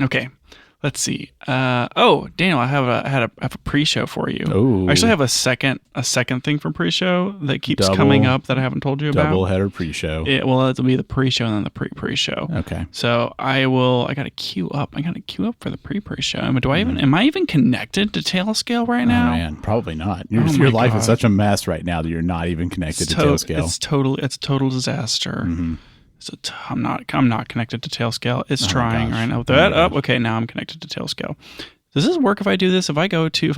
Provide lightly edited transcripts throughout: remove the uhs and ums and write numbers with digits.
Okay. Let's see. Daniel, I have a pre-show for you. Oh, I actually have a second thing for pre-show that keeps coming up that I haven't told you about. Double header pre-show. It'll be the pre-show and then the pre-show. Okay. So I got to queue up. For the pre-show. Am I even connected to Tailscale right now? Oh man, probably not. Your life is such a mess right now that you're not even connected to Tailscale. It's a total disaster. Mm-hmm. So I'm not connected to Tailscale. It's trying right now. Okay, now I'm connected to Tailscale. Does this work if I do this? If I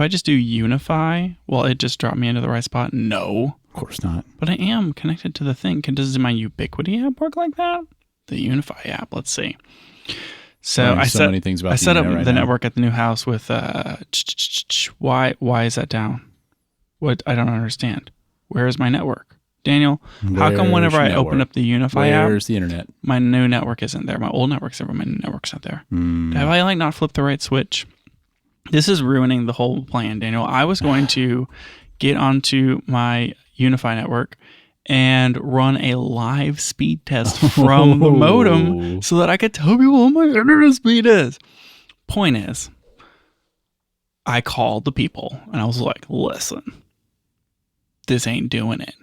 just do Unify, will it just drop me into the right spot? No. Of course not. But I am connected to the thing. Does my Ubiquity app work like that? The Unify app. Let's see. So I set up the network at the new house with why is that down? What? I don't understand. Where is my network? Daniel, how come whenever I open up the Unify app, where's the internet? My new network isn't there. My old network's there, but my new network's not there. Have I not flipped the right switch? This is ruining the whole plan, Daniel. I was going to get onto my Unify network and run a live speed test from the modem so that I could tell people what my internet speed is. Point is, I called the people and I was like, listen, this ain't doing it.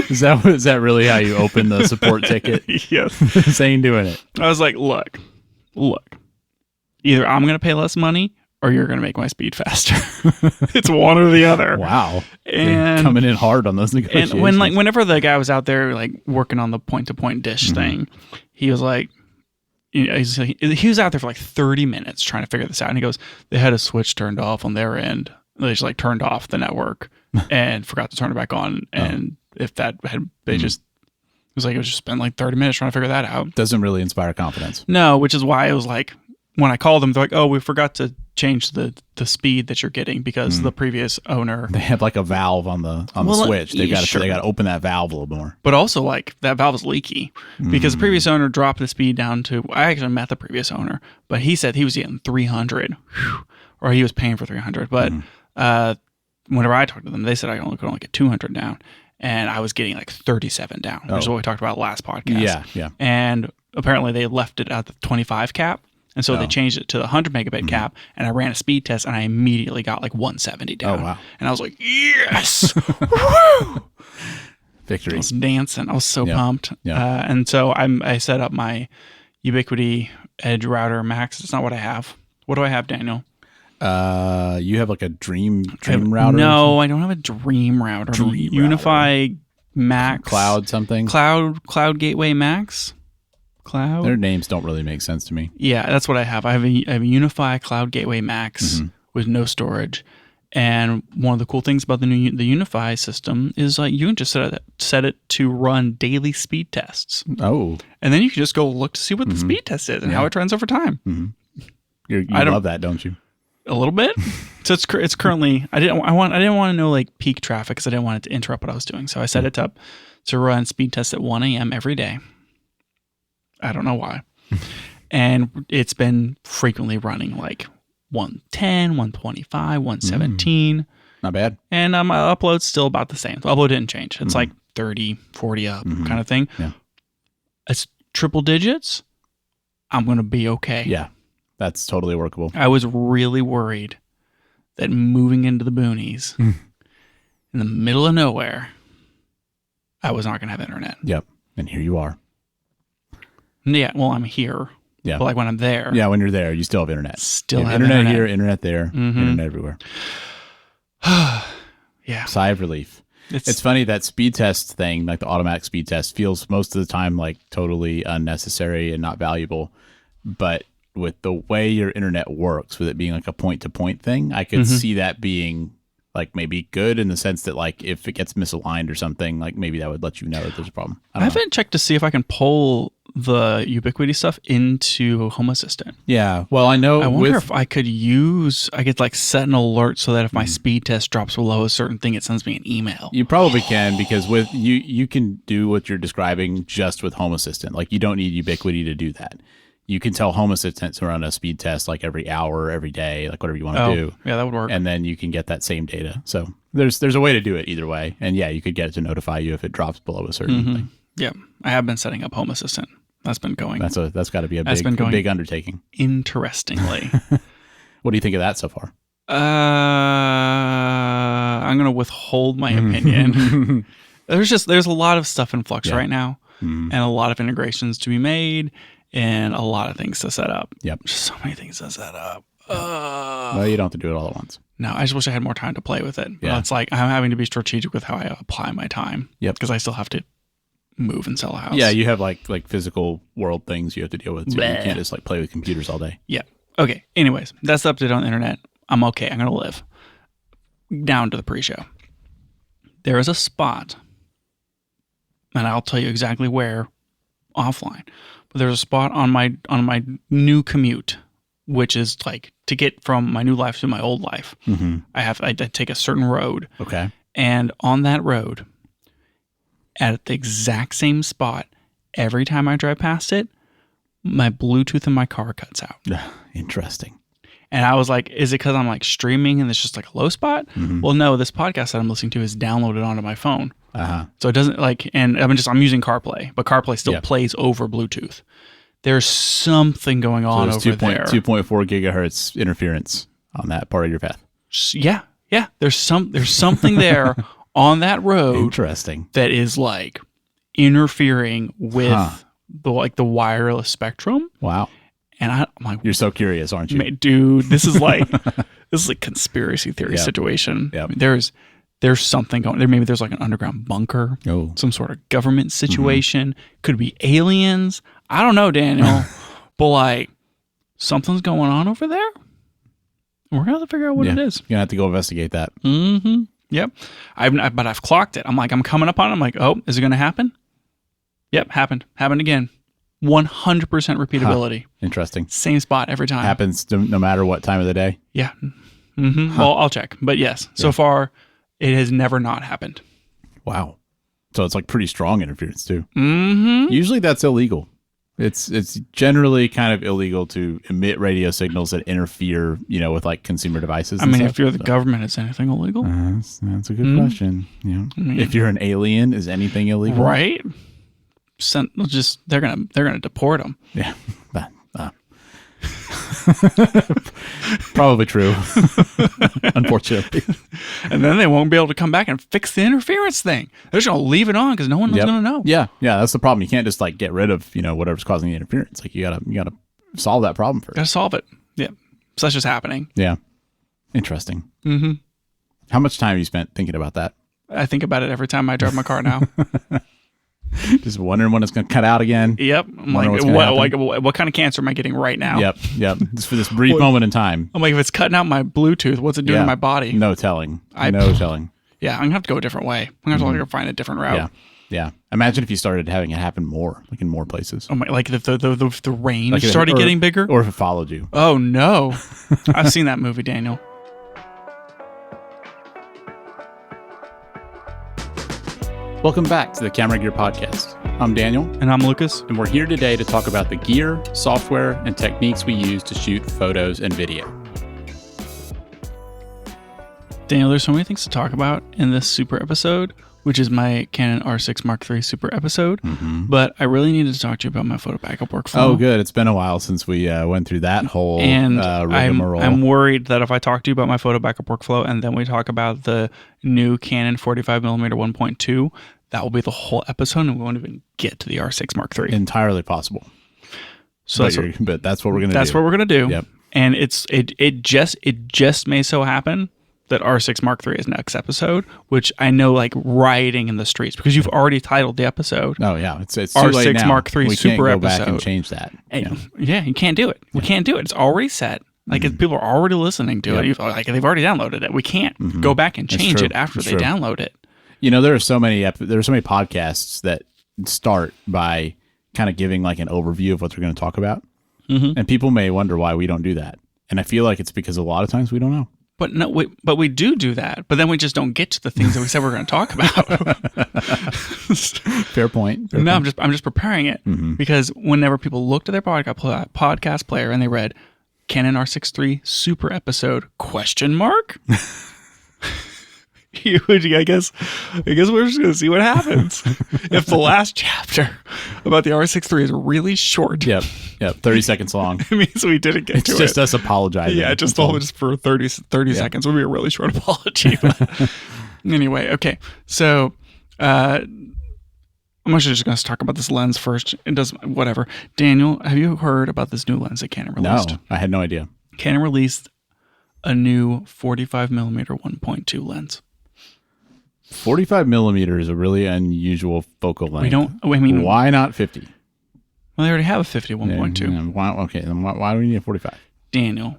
Is that really how you open the support ticket? Yes. This ain't doing it. I was like, look, either I'm going to pay less money or you're going to make my speed faster. It's one or the other. Wow. And they're coming in hard on those negotiations. And whenever the guy was out there working on the point-to-point dish thing, he was like, he was out there for 30 minutes trying to figure this out. And he goes, they had a switch turned off on their end. They just turned off the network and forgot to turn it back on. And if that had, it was just spent 30 minutes trying to figure that out. Doesn't really inspire confidence. No, which is why it was when I called them, they're like, oh, we forgot to change the speed that you're getting because the previous owner. They have a valve on the switch. They got to open that valve a little more. But also that valve is leaky because the previous owner dropped the speed down to, I actually met the previous owner, but he said he was getting 300 or he was paying for 300. But whenever I talked to them, they said I could only get 200 down. And I was getting 37 down, which is what we talked about last podcast. Yeah. And apparently they left it at the 25 cap. And so they changed it to the 100 megabit cap, and I ran a speed test, and I immediately got 170 down. Oh, wow. And I was like, yes! Woo! Victory. I was dancing. I was so pumped. Yeah. And so I set up my Ubiquity Edge Router Max. It's not what I have. What do I have, Daniel? You have a dream router? No, I don't have a dream router. Unify Max. Cloud something? Cloud Gateway Max. Cloud. Their names don't really make sense to me. Yeah, that's what I have. I have a Unify Cloud Gateway Max with no storage. And one of the cool things about the Unify system is you can just set it to run daily speed tests. Oh. And then you can just go look to see what the speed test is and how it trends over time. Mm-hmm. You love that, don't you? A little bit. So it's currently I didn't want to know peak traffic because I didn't want it to interrupt what I was doing. So I set it up to run speed tests at 1 a.m. every day. I don't know why. And it's been frequently running 110, 125, 117. Not bad. And my upload's still about the same. The upload didn't change. It's 30, 40 up kind of thing. Yeah. It's triple digits. I'm going to be okay. Yeah. That's totally workable. I was really worried that moving into the boonies in the middle of nowhere, I was not going to have internet. Yep. And here you are. Yeah. Well, I'm here. Yeah. But when I'm there. Yeah. When you're there, you still have internet. Still have internet here, internet there, internet everywhere. Yeah. Sigh of relief. It's funny that speed test thing, the automatic speed test, feels most of the time totally unnecessary and not valuable. But with the way your internet works, with it being a point-to-point thing, I could see that being maybe good in the sense that if it gets misaligned or something, maybe that would let you know that there's a problem. I haven't checked to see if I can pull the Ubiquity stuff into Home Assistant. Yeah. Well, I know. I wonder if I could set an alert so that if my speed test drops below a certain thing, it sends me an email. You probably can, because with you can do what you're describing just with Home Assistant. You don't need Ubiquity to do that. You can tell Home Assistant to run a speed test every hour, every day, whatever you want to do. Yeah, that would work. And then you can get that same data. So there's a way to do it either way. And yeah, you could get it to notify you if it drops below a certain thing. Yeah, I have been setting up Home Assistant. That's been going. That's got to be a big undertaking. Interestingly. What do you think of that so far? I'm going to withhold my opinion. There's a lot of stuff in flux right now, and a lot of integrations to be made, and a lot of things to set up. Yep. Just so many things to set up. Well, you don't have to do it all at once. No, I just wish I had more time to play with it. Yeah. But it's like I'm having to be strategic with how I apply my time. Yep. Because I still have to move and sell a house. Yeah, you have like physical world things you have to deal with too. Bleh. You can't just like play with computers all day. Yeah. Okay. Anyways, that's the update on the internet. I'm okay. I'm going to live. Down to the pre-show. There is a spot, and I'll tell you exactly where offline. But there's a spot on my new commute, which is like to get from my new life to my old life. Mm-hmm. I take a certain road. Okay. And on that road, at the exact same spot, every time I drive past it, my Bluetooth in my car cuts out. Interesting. And I was like, is it because I'm like streaming and it's just like a low spot? Mm-hmm. Well, no, this podcast that I'm listening to is downloaded onto my phone. Uh-huh. So it doesn't like, and I'm using CarPlay, but CarPlay still plays over Bluetooth. There's something going on over there. 2.4 gigahertz interference on that part of your path. Yeah. There's something there on that road. Interesting. That is like interfering with the wireless spectrum. Wow. And I'm like, you're so curious, aren't you? Dude, this is like conspiracy theory situation. Yep. I mean, there's something going there. Maybe there's like an underground bunker, some sort of government situation. Could be aliens. I don't know, Daniel. But like something's going on over there. We're gonna have to figure out what it is. You're gonna have to go investigate that. Mm-hmm. Yep. But I've clocked it. I'm coming up on it. I'm like, oh, is it gonna happen? Yep, happened. Happened again. 100% repeatability. Interesting. Same spot every time. Happens no matter what time of the day? Yeah. Mm-hmm. Well, I'll check. But yes, so far, it has never not happened. Wow. So it's like pretty strong interference too. Mm-hmm. Usually that's illegal. It's generally kind of illegal to emit radio signals that interfere, with like consumer devices. I mean, if you're the government, is anything illegal? That's a good question. If you're an alien, is anything illegal? Right. They're gonna deport them. Yeah, probably true. Unfortunately, and then they won't be able to come back and fix the interference thing. They're just gonna leave it on because no one's gonna know. Yeah, that's the problem. You can't just like get rid of whatever's causing the interference. Like you gotta solve that problem first. Gotta solve it. Yeah, so that's just happening. Yeah, interesting. Mm-hmm. How much time have you spent thinking about that? I think about it every time I drive my car now. Just wondering when it's going to cut out again. Yep. I'm like, what kind of cancer am I getting right now? Yep. Just for this brief moment in time. I'm like, if it's cutting out my Bluetooth, what's it doing to my body? No telling. No telling. Yeah, I'm going to have to go a different way. I'm going to have to find a different route. Yeah. Imagine if you started having it happen more, like in more places. Oh my! Like if the range started getting bigger? Or if it followed you. Oh, no. I've seen that movie, Daniel. Welcome back to the Camera Gear Podcast. I'm Daniel. And I'm Lucas. And we're here today to talk about the gear, software, and techniques we use to shoot photos and video. Daniel, there's so many things to talk about in this super episode, which is my Canon R6 Mark III super episode. Mm-hmm. But I really needed to talk to you about my photo backup workflow. Oh, good. It's been a while since we went through that whole rigmarole. I'm worried that if I talk to you about my photo backup workflow and then we talk about the new Canon 45mm 1.2, that will be the whole episode and we won't even get to the R6 Mark III. Entirely possible. So but that's what we're going to do. That's what we're going to do. Yep. And it just may so happen that R6 Mark III is next episode, which I know like rioting in the streets because you've already titled the episode. Oh yeah, it's R6 too late now. Mark III we super can't go episode. Back and change that. Yeah, you can't do it. We can't do it. It's already set. Like people are already listening to it. Like they've already downloaded it. We can't go back and change it after they download it. There are so many podcasts that start by kind of giving like an overview of what they're going to talk about, and people may wonder why we don't do that. And I feel like it's because a lot of times we don't know. But no, we do that. But then we just don't get to the things that we said we're going to talk about. Fair point. I'm just preparing it because whenever people looked at their podcast player and they read Canon R6 III super episode ? I guess we're just gonna see what happens. If the last chapter about the R6 III is really short, Yep, 30 seconds long. it means we didn't get to it. It's just us apologizing. Yeah, just for 30 seconds would be a really short apology. Anyway, okay, so I'm actually just going to talk about this lens first. It does whatever. Daniel, have you heard about this new lens that Canon released? No, I had no idea. Canon released a new 45 millimeter 1.2 lens. 45 millimeter is a really unusual focal length. Why not 50? Well, they already have a 50 1.2. Then why do we need a 45? Daniel,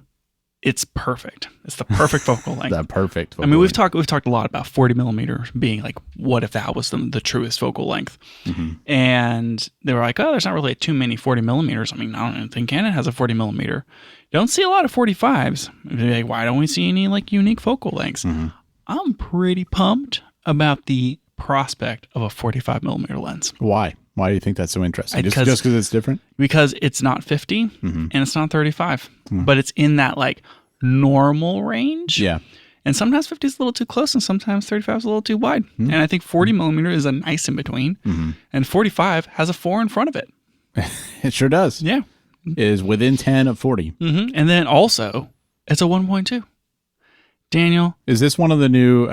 it's perfect. It's the perfect focal length. The perfect focal we've talked a lot about 40 millimeter being like, what if that was the truest focal length? Mm-hmm. And they were like, oh, there's not really too many 40 millimeters. I don't even think Canon has a 40 millimeter. Don't see a lot of 45s. Like, why don't we see any like unique focal lengths? Mm-hmm. I'm pretty pumped about the prospect of a 45 millimeter lens. Why? Why do you think that's so interesting? Just because it's different? Because it's not 50 and it's not 35, but it's in that like normal range. Yeah. And sometimes 50 is a little too close and sometimes 35 is a little too wide. And I think 40 millimeter is a nice in between. And 45 has a 4 in front of it. It sure does. Yeah. It is within 10 of 40. And then also, it's a 1.2. Daniel, is this one of the new?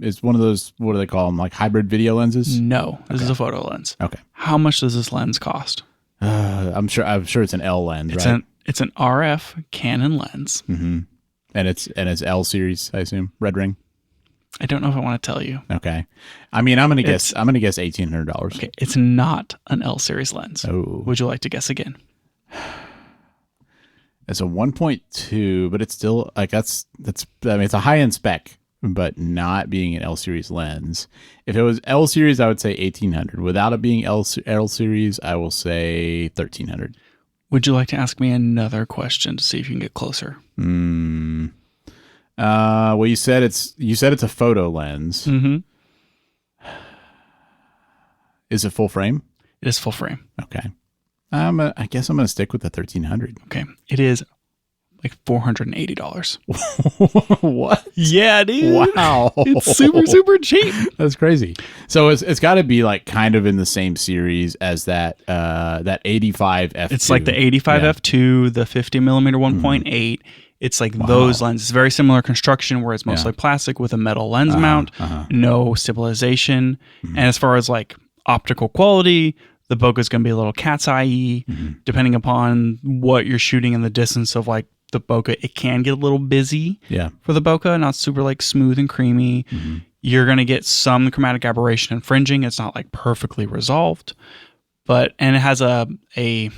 Is one of those? What do they call them? Like hybrid video lenses? No, this is a photo lens. Okay. How much does this lens cost? I'm sure it's an L lens, right? It's an RF Canon lens. Mm-hmm. And it's L series, I assume. Red ring. I don't know if I want to tell you. Okay. I'm gonna guess $1,800. Okay. It's not an L series lens. Oh. Would you like to guess again? It's a 1.2, but it's still like it's a high end spec, but not being an L series lens. If it was L series, I would say 1,800. Without it being L series, I will say 1,300. Would you like to ask me another question to see if you can get closer? Well, you said it's a photo lens. Mm-hmm. Is it full frame? It is full frame. Okay. I guess I'm going to stick with the 1,300. Okay. It is like $480. What? Yeah, dude. Wow. It's super, super cheap. That's crazy. So it's got to be like kind of in the same series as that 85 f2. It's like the 85 f2, the 50 millimeter 1.8. It's like those lenses. It's very similar construction where it's mostly plastic with a metal lens mount, no stabilization. And as far as like optical quality, the bokeh is going to be a little cat's eye-y. Depending upon what you're shooting and the distance of like the bokeh, it can get a little busy for the bokeh, not super like smooth and creamy. You're going to get some chromatic aberration and fringing. It's not like perfectly resolved, and it has a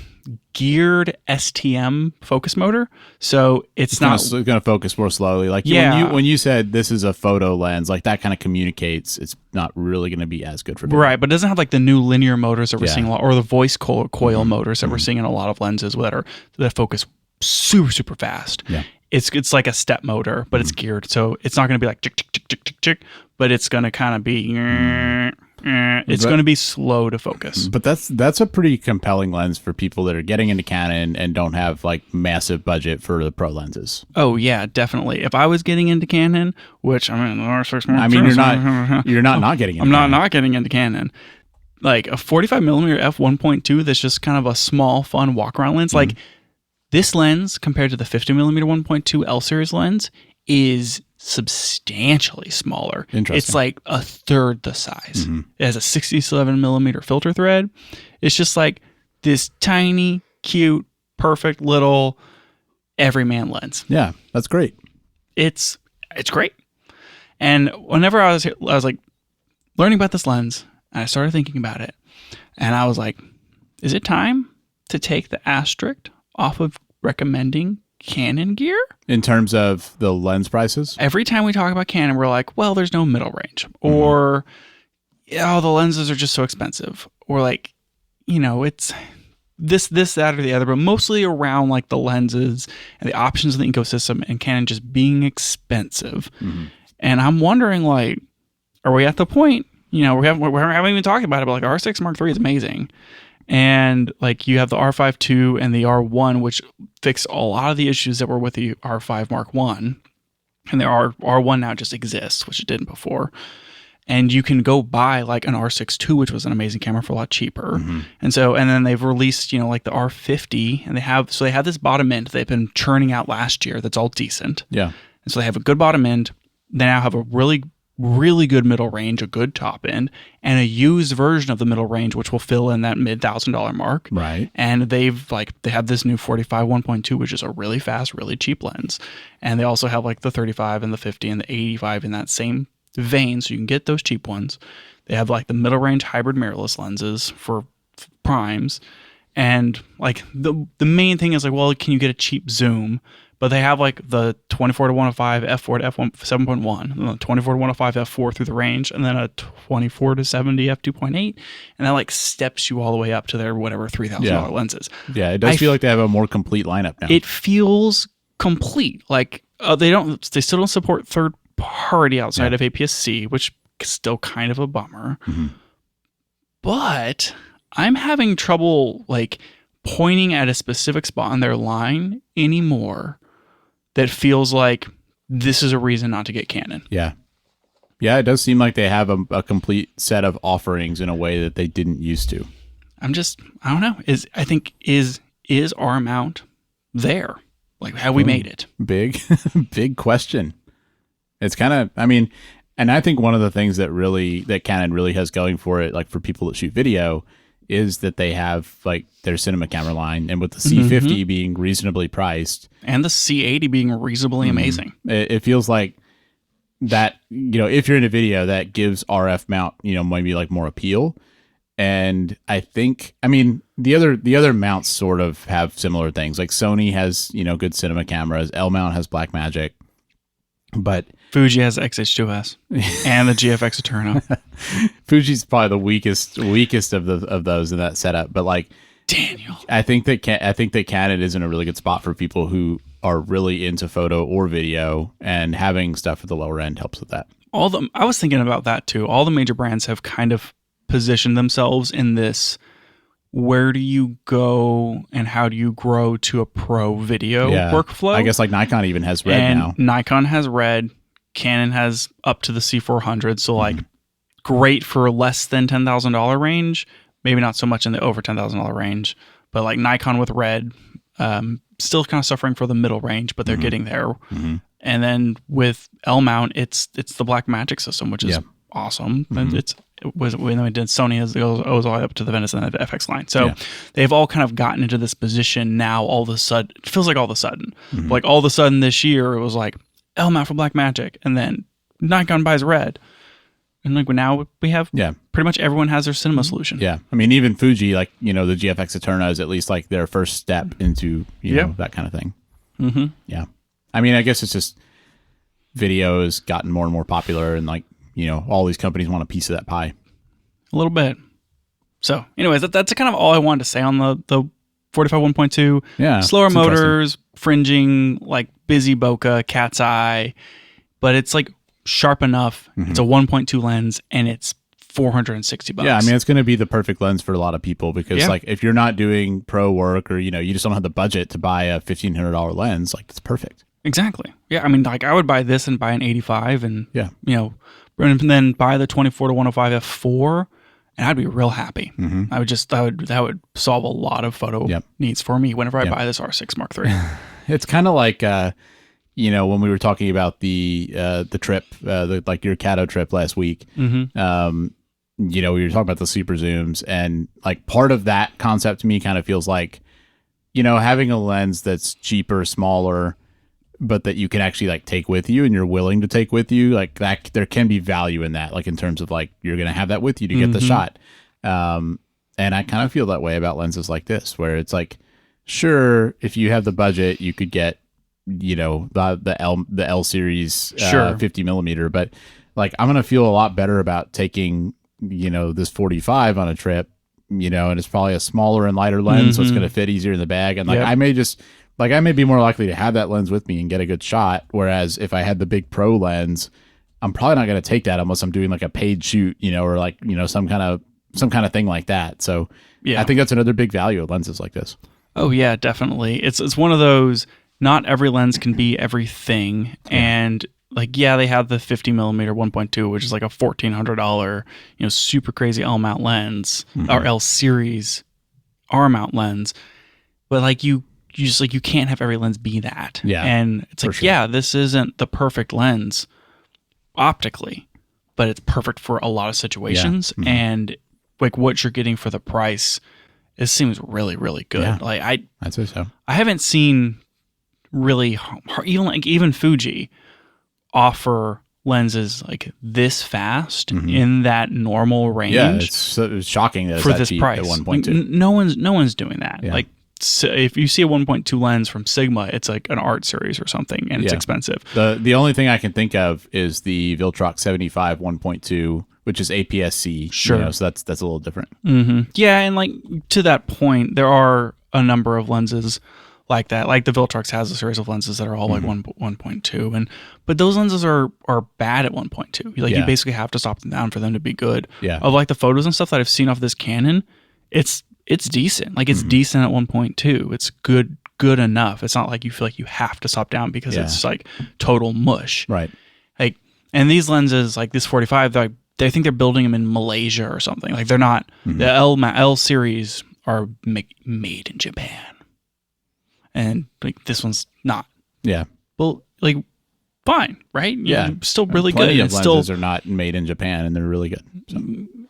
geared STM focus motor, so it's not going to focus more slowly. Like when you said this is a photo lens, like that kind of communicates it's not really going to be as good for video. Right, but it doesn't have like the new linear motors that we're seeing a lot, or the voice coil motors that we're seeing in a lot of lenses that focus super, super fast. Yeah. It's like a step motor, but it's geared, so it's not going to be like tick, tick, tick, tick, tick, tick, but it's going to kind of be it's going to be slow to focus. But that's a pretty compelling lens for people that are getting into Canon and don't have like massive budget for the pro lenses. Oh yeah, definitely. If I was getting into Canon, which you're not getting into I'm not getting into Canon. Like a 45 millimeter f1.2 that's just kind of a small, fun walk around lens. Like this lens compared to the 50 millimeter 1.2 L series lens is substantially smaller. Interesting. It's like a third the size. It has a 67 millimeter filter thread. It's just like this tiny, cute, perfect little everyman lens. Yeah, that's great. It's great. And whenever I was like learning about this lens, and I started thinking about it, and I was like, is it time to take the asterisk off of recommending Canon gear? In terms of the lens prices? Every time we talk about Canon, we're like, well, there's no middle range. Or, the lenses are just so expensive. Or like, it's this, that, or the other. But mostly around like the lenses and the options in the ecosystem and Canon just being expensive. And I'm wondering, like, are we at the point, we haven't even talked about it, but like R6 Mark III is amazing. And like you have the R5 II and the R1, which fix a lot of the issues that were with the R5 Mark I. and the R1 now just exists, which it didn't before. And you can go buy like an R6 II, which was an amazing camera for a lot cheaper. And then they've released, like the R50, and they have this bottom end they've been churning out last year that's all decent. Yeah. And so they have a good bottom end. They now have a really, really good middle range, a good top end, and a used version of the middle range, which will fill in that mid-$1,000 mark. Right. And they have this new 45 1.2, which is a really fast, really cheap lens. And they also have like the 35 and the 50 and the 85 in that same vein, so you can get those cheap ones. They have like the middle range hybrid mirrorless lenses for primes, and like the main thing is like, well, can you get a cheap zoom? But they have like the 24 to 105 f4 to f1 7.1, and the 24 to 105 f4 through the range, and then a 24 to 70 f2.8, and that like steps you all the way up to their whatever $3,000 lenses. Yeah, it does feel like they have a more complete lineup now. It feels complete. Like they still don't support third party outside of APS-C, which is still kind of a bummer. But I'm having trouble like pointing at a specific spot on their line anymore that feels like this is a reason not to get Canon. Yeah, it does seem like they have a complete set of offerings in a way that they didn't used to. I don't know. Is our mount there? Like, have we made it? Big question. It's kind of, and I think one of the things that Canon really has going for it, like for people that shoot video, is that they have like their cinema camera line, and with the C50 being reasonably priced and the C80 being reasonably amazing, it feels like that, if you're in a video, that gives RF mount, maybe like more appeal. And I think, the other mounts sort of have similar things. Like Sony has, good cinema cameras. L mount has Blackmagic, but Fuji has XH2S and the GFX Eterno. Fuji's probably the weakest of those in that setup. But like Daniel, I think that Canon is in a really good spot for people who are really into photo or video, and having stuff at the lower end helps with that. I was thinking about that too. All the major brands have kind of positioned themselves in this, where do you go and how do you grow to a pro video workflow? I guess like Nikon even has red now. Nikon has red. Canon has up to the C400. So like great for less than $10,000 range. Maybe not so much in the over $10,000 range, but like Nikon with red, still kind of suffering for the middle range, but they're getting there. And then with L mount, it's the Blackmagic system, which is awesome. And it was when we did Sony, it goes all the way up to the Venice and the FX line. So they've all kind of gotten into this position now. All of a sudden, it feels like all of a sudden, like all of a sudden this year, it was like L mount for Blackmagic, and then Nikon buys red, and like now we have pretty much everyone has their cinema solution. Yeah, even Fuji, like the GFX Eterno is at least like their first step into know that kind of thing. Yeah, I guess it's just video has gotten more and more popular, and like all these companies want a piece of that pie. A little bit. So, anyways, that's kind of all I wanted to say on the 45 1.2. Yeah, slower motors, fringing, like busy bokeh, cat's eye, but it's like sharp enough. It's a 1.2 lens, and it's $460. Yeah, it's going to be the perfect lens for a lot of people, because like if you're not doing pro work, or you just don't have the budget to buy a $1,500 lens, like it's perfect. Exactly. Yeah, like I would buy this and buy an 85, and and then buy the 24 to 105 f4, and I'd be real happy. That would solve a lot of photo needs for me whenever I buy this R6 Mark III. It's kind of like when we were talking about the trip, like your Cato trip last week. We were talking about the super zooms, and like part of that concept to me kind of feels like having a lens that's cheaper, smaller, but that you can actually like take with you, and you're willing to take with you, like that there can be value in that, like in terms of like you're going to have that with you to get the shot. And I kind of feel that way about lenses like this, where it's like, sure, if you have the budget, you could get, the L series 50 millimeter, but like I'm going to feel a lot better about taking, this 45 on a trip, and it's probably a smaller and lighter lens, so it's going to fit easier in the bag. And like, I may be more likely to have that lens with me and get a good shot. Whereas if I had the big pro lens, I'm probably not going to take that unless I'm doing like a paid shoot, or like, some kind of thing like that. So I think that's another big value of lenses like this. Oh yeah, definitely. It's one of those not every lens can be everything. And like, yeah, they have the 50 millimeter 1.2, which is like a $1,400, super crazy L mount lens or L series R mount lens. But like you just like, you can't have every lens be that. Yeah. And it's like, sure. this isn't the perfect lens optically, but it's perfect for a lot of situations. Yeah. And like what you're getting for the price, it seems really, really good. Yeah. Like I'd say so. I haven't seen really even Fuji offer lenses like this fast in that normal range. Yeah, it's shocking that it's for that this cheap price. at 1.2. Like, no one's doing that. Yeah. Like, so if you see a 1.2 lens from Sigma, it's like an art series or something, and it's expensive. The only thing I can think of is the Viltrox 75 1.2, which is APS-C. Sure. So that's a little different. Yeah, and like to that point, there are a number of lenses like that. Like the Viltrox has a series of lenses that are all like 1.2, but those lenses are bad at 1.2. Like you basically have to stop them down for them to be good. Yeah. Of like the photos and stuff that I've seen off this Canon, it's decent. Like it's decent at 1.2. It's good enough. It's not like you feel like you have to stop down because it's like total mush. Right. Like, and these lenses, like this 45, they think they're building them in Malaysia or something. Like they're not. The L series are made in Japan, and like this one's not. Yeah. Well, like fine, right? Yeah. Still really Plenty good. of lenses are not made in Japan, and they're really good. So.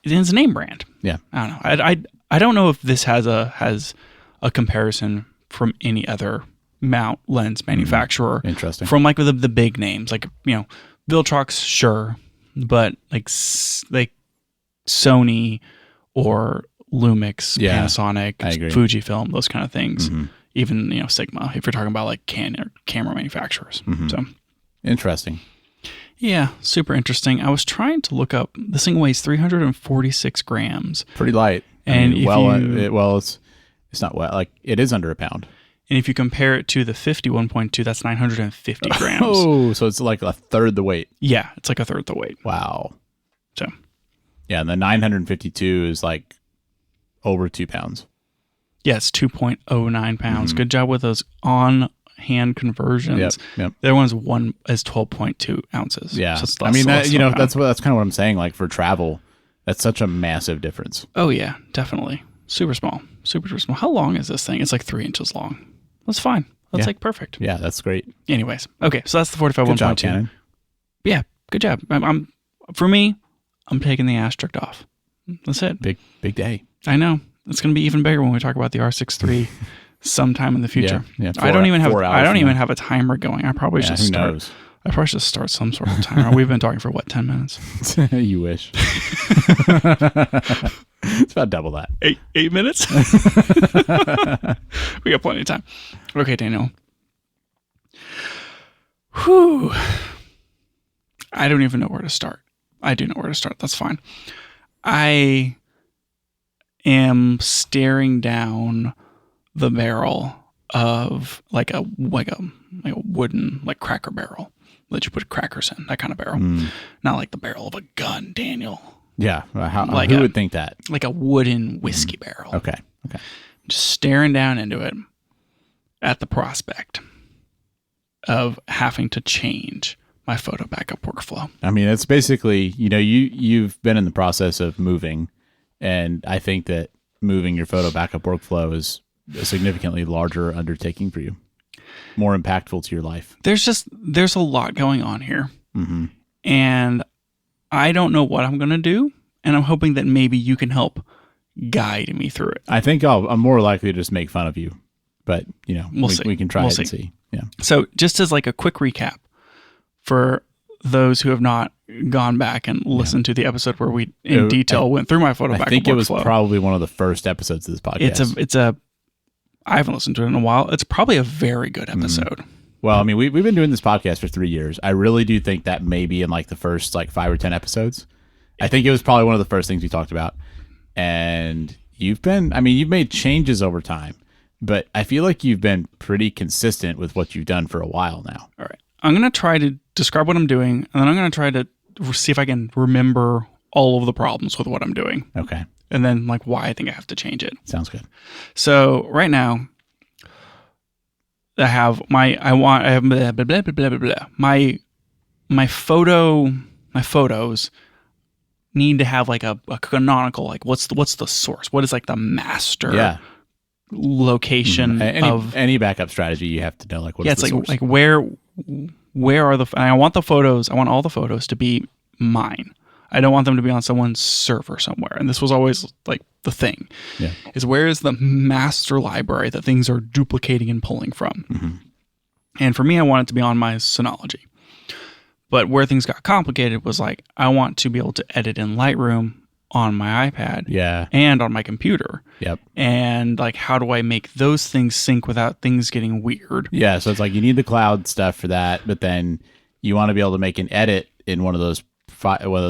It's a name brand. Yeah. I don't know. I don't know if this has a comparison from any other mount lens manufacturer. Interesting. From like the big names, like Viltrox, sure, but like Sony or Lumix, Panasonic, Fujifilm, those kind of things. Even Sigma, if you're talking about like camera manufacturers. So interesting. Yeah, super interesting. I was trying to look up. This thing weighs 346 grams. Pretty light. And it's not wet. Like it is under a pound. And if you compare it to the 51.2, that's 950 grams. Oh, so it's like a third the weight. Yeah, it's like a third the weight. Wow. So. Yeah, and the 952 is like over 2 pounds. Yeah, it's 2.09 pounds. Good job with those on-hand conversions. Yep. Their one's 12.2 ounces. Yeah, So I mean that's kind of what I'm saying. Like for travel, that's such a massive difference. Oh yeah, definitely. Super small, super small. How long is this thing? It's like 3 inches long. That's fine. That's like perfect. Yeah, that's great. Anyways, okay, so that's the 45 Good 1.2. job, Canon. Yeah, good job. For me, I'm taking the asterisk off. That's it. Big day. I know. It's going to be even bigger when we talk about the R6 III sometime in the future. Yeah, I don't even have a timer going. I probably should start. Knows? I probably should start some sort of timer. We've been talking for 10 minutes? You wish. It's about double that. 8 minutes? We got plenty of time. Okay, Daniel. Whew. I don't even know where to start. I do know where to start. That's fine. I am staring down the barrel of like a wooden like cracker barrel that you put crackers in, that kind of barrel. Not like the barrel of a gun, Daniel. Yeah. Who would think that? Like a wooden whiskey barrel. Okay. Just staring down into it at the prospect of having to change my photo backup workflow. I mean, it's basically, you've been in the process of moving, and I think that moving your photo backup workflow is a significantly larger undertaking for you, more impactful to your life. There's a lot going on here, and I don't know what I'm going to do, and I'm hoping that maybe you can help guide me through it. I think I'm more likely to just make fun of you, but we can try it and see. Yeah. So just as like a quick recap for those who have not gone back and listened to the episode where we in detail went through my photo backup workflow. I think it was probably one of the first episodes of this podcast. I haven't listened to it in a while. It's probably a very good episode. Well, I mean, we've been doing this podcast for 3 years. I really do think that maybe in like the first 5 or 10 episodes, I think it was probably one of the first things we talked about. And you've made changes over time, but I feel like you've been pretty consistent with what you've done for a while now. All right. I'm going to try to describe what I'm doing, and then I'm going to try to see if I can remember all of the problems with what I'm doing. Okay. And then why I think I have to change it. Sounds good. So right now, I have blah, blah, blah, blah, blah, blah. My photos need to have like a canonical, like what's the source? What is like the master location of any backup strategy? You have to know like what's the source. Like where are the, and I want all the photos to be mine. I don't want them to be on someone's server somewhere. And this was always like the thing is, where is the master library that things are duplicating and pulling from? Mm-hmm. And for me, I want it to be on my Synology. But where things got complicated was like, I want to be able to edit in Lightroom on my iPad and on my computer. Yep. And like, how do I make those things sync without things getting weird? Yeah. So it's like you need the cloud stuff for that, but then you want to be able to make an edit in one of those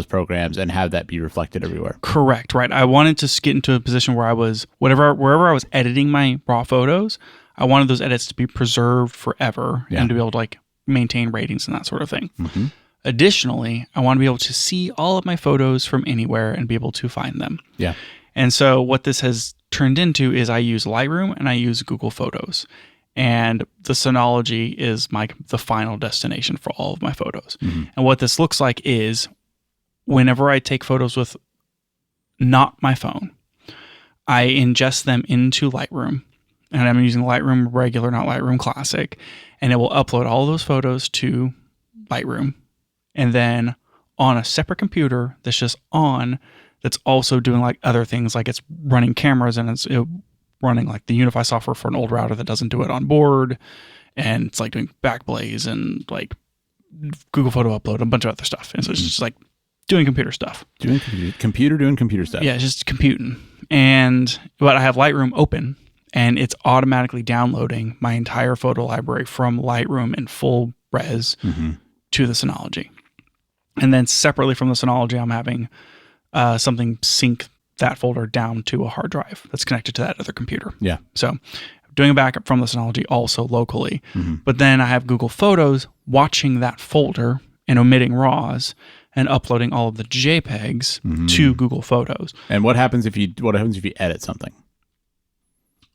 programs and have that be reflected everywhere. Correct. Right. I wanted to get into a position where I was, wherever I was editing my raw photos, I wanted those edits to be preserved forever and to be able to like maintain ratings and that sort of thing. Mm-hmm. Additionally, I want to be able to see all of my photos from anywhere and be able to find them. Yeah. And so what this has turned into is I use Lightroom and I use Google Photos. And the Synology is the final destination for all of my photos. Mm-hmm. And what this looks like is whenever I take photos with not my phone, I ingest them into Lightroom. And I'm using Lightroom regular, not Lightroom Classic. And it will upload all those photos to Lightroom. And then on a separate computer that's just on, that's also doing like other things, like it's running cameras and it's running like the Unify software for an old router that doesn't do it on board. And it's like doing Backblaze and like Google Photo Upload, a bunch of other stuff. And so it's just like doing computer stuff. Doing computer stuff. Yeah, it's just computing. But I have Lightroom open and it's automatically downloading my entire photo library from Lightroom in full res to the Synology. And then separately from the Synology, I'm having something sync that folder down to a hard drive that's connected to that other computer. Yeah. So doing a backup from the Synology also locally. Mm-hmm. But then I have Google Photos watching that folder and omitting RAWs and uploading all of the JPEGs to Google Photos. And what happens if you edit something?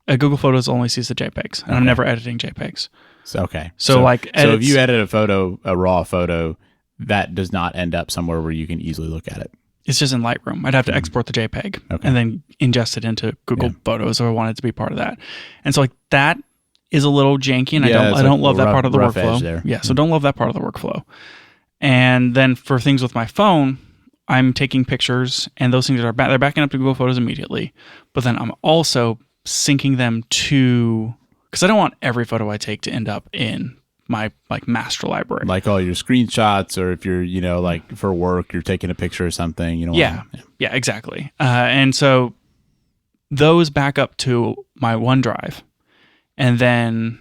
Google Photos only sees the JPEGs, and I'm never editing JPEGs. So, okay. So if you edit a raw photo, that does not end up somewhere where you can easily look at it. It's just in Lightroom. I'd have to export the JPEG and then ingest it into Google Photos if I wanted it to be part of that. And so like that is a little janky, and I don't love that part of the workflow. Yeah, so don't love that part of the workflow. And then for things with my phone, I'm taking pictures, and those things they're backing up to Google Photos immediately. But then I'm also syncing them to, because I don't want every photo I take to end up in my like master library, like all your screenshots, or if you're like for work you're taking a picture or something, yeah, exactly. And so those back up to my OneDrive, and then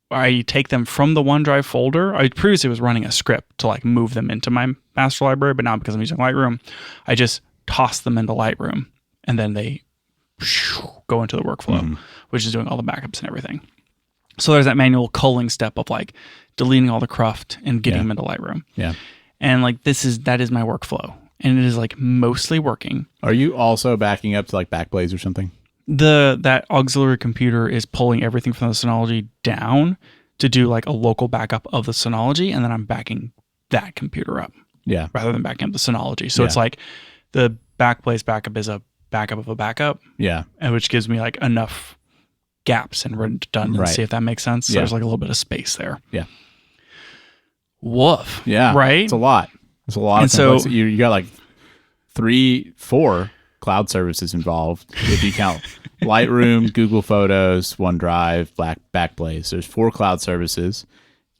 I take them from the OneDrive folder. I previously was running a script to like move them into my master library, but now because I'm using Lightroom, I just toss them into Lightroom, and then they go into the workflow, which is doing all the backups and everything. So there's that manual culling step of like deleting all the cruft and getting them into Lightroom. Yeah. And like that is my workflow, and it is like mostly working. Are you also backing up to like Backblaze or something? That auxiliary computer is pulling everything from the Synology down to do like a local backup of the Synology, and then I'm backing that computer up. Yeah. Rather than backing up the Synology. So it's like the Backblaze backup is a backup of a backup. Yeah. And which gives me like enough gaps and redundancy, if that makes sense. So there's like a little bit of space there. Yeah. Woof. Yeah. Right? It's a lot. It's a lot. And so you got like 4 cloud services involved if you count Lightroom, Google Photos, OneDrive, Backblaze. There's 4 cloud services.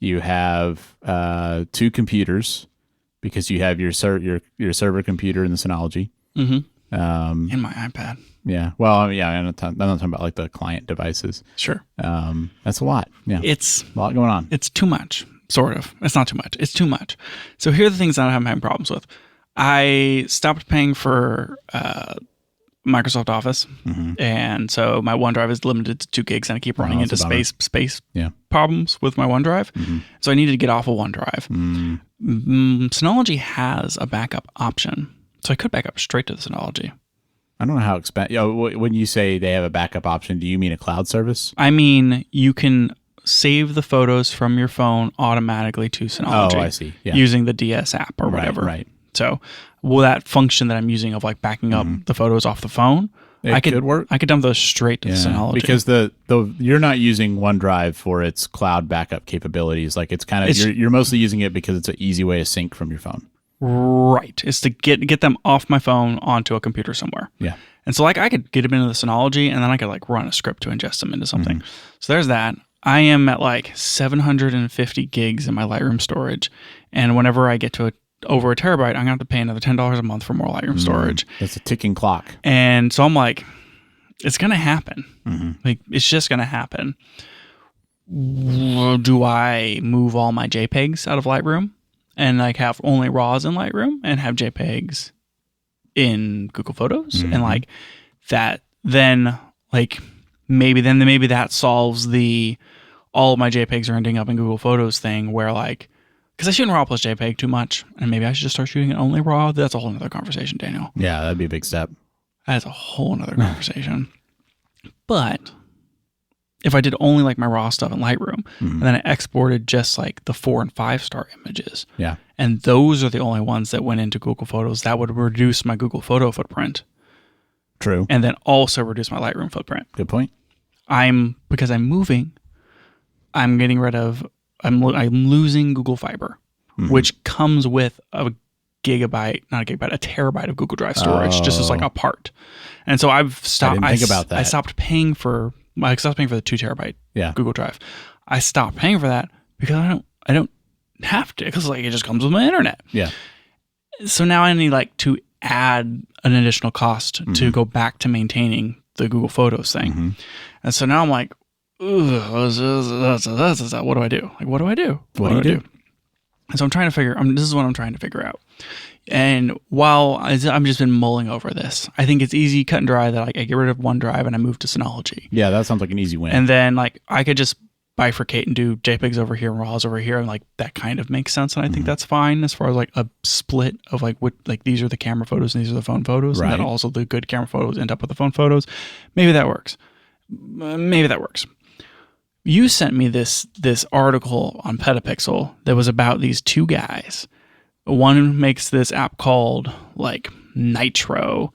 You have 2 computers because you have your server computer in the Synology. In my iPad. Yeah. Well, yeah, I'm not talking about like the client devices. Sure. That's a lot. Yeah. It's a lot going on. It's too much, sort of. It's not too much. It's too much. So here are the things that I'm having problems with. I stopped paying for Microsoft Office, and so my OneDrive is limited to 2 gigs, and I keep running into space problems with my OneDrive. So I needed to get off of OneDrive. Synology has a backup option, so I could back up straight to the Synology. I don't know how expensive. When you say they have a backup option, do you mean a cloud service? I mean, you can save the photos from your phone automatically to Synology. Oh, I see. Yeah. Using the DS app or whatever. Right. So, that function that I'm using of like backing up the photos off the phone, It could work. I could dump those straight to Synology. Because the you're not using OneDrive for its cloud backup capabilities. Like it's kind of you're mostly using it because it's an easy way to sync from your phone. Right. It's to get them off my phone onto a computer somewhere. Yeah. And so like I could get them into the Synology and then I could like run a script to ingest them into something. So there's that. I am at like 750 gigs in my Lightroom storage. And whenever I get to over a terabyte, I'm going to have to pay another $10 a month for more Lightroom storage. That's a ticking clock. And so I'm like, it's going to happen. Like, it's just going to happen. Do I move all my JPEGs out of Lightroom and like have only RAWs in Lightroom and have JPEGs in Google Photos? And like that, then like maybe that solves the all of my JPEGs are ending up in Google Photos thing where like, because I shoot in RAW plus JPEG too much, and maybe I should just start shooting in only RAW. That's a whole other conversation, Daniel. Yeah, that'd be a big step. That's a whole other conversation. But if I did only like my RAW stuff in Lightroom, and then I exported just like the 4 and 5 star images, and those are the only ones that went into Google Photos, that would reduce my Google Photo footprint. True. And then also reduce my Lightroom footprint. Good point. Because I'm moving, I'm getting rid of. I'm losing Google Fiber, which comes with a terabyte of Google Drive storage, just as like a part. And so I've stopped. I didn't think about that. I stopped paying for the 2 terabyte Google Drive. I stopped paying for that because I don't have to, because like it just comes with my internet. Yeah. So now I need like to add an additional cost to go back to maintaining the Google Photos thing. And so now I'm like, what do I do? Like, what do I do? What do you do? And so I'm trying to this is what I'm trying to figure out. And while I'm just been mulling over this, I think it's easy, cut and dry, that like I get rid of OneDrive and I move to Synology. Yeah, that sounds like an easy win. And then like I could just bifurcate and do JPEGs over here and RAWs over here, and like that kind of makes sense. And I think that's fine as far as like a split of like what, like these are the camera photos and these are the phone photos, and then also the good camera photos end up with the phone photos. Maybe that works. You sent me this article on Petapixel that was about these two guys. One makes this app called like Nitro,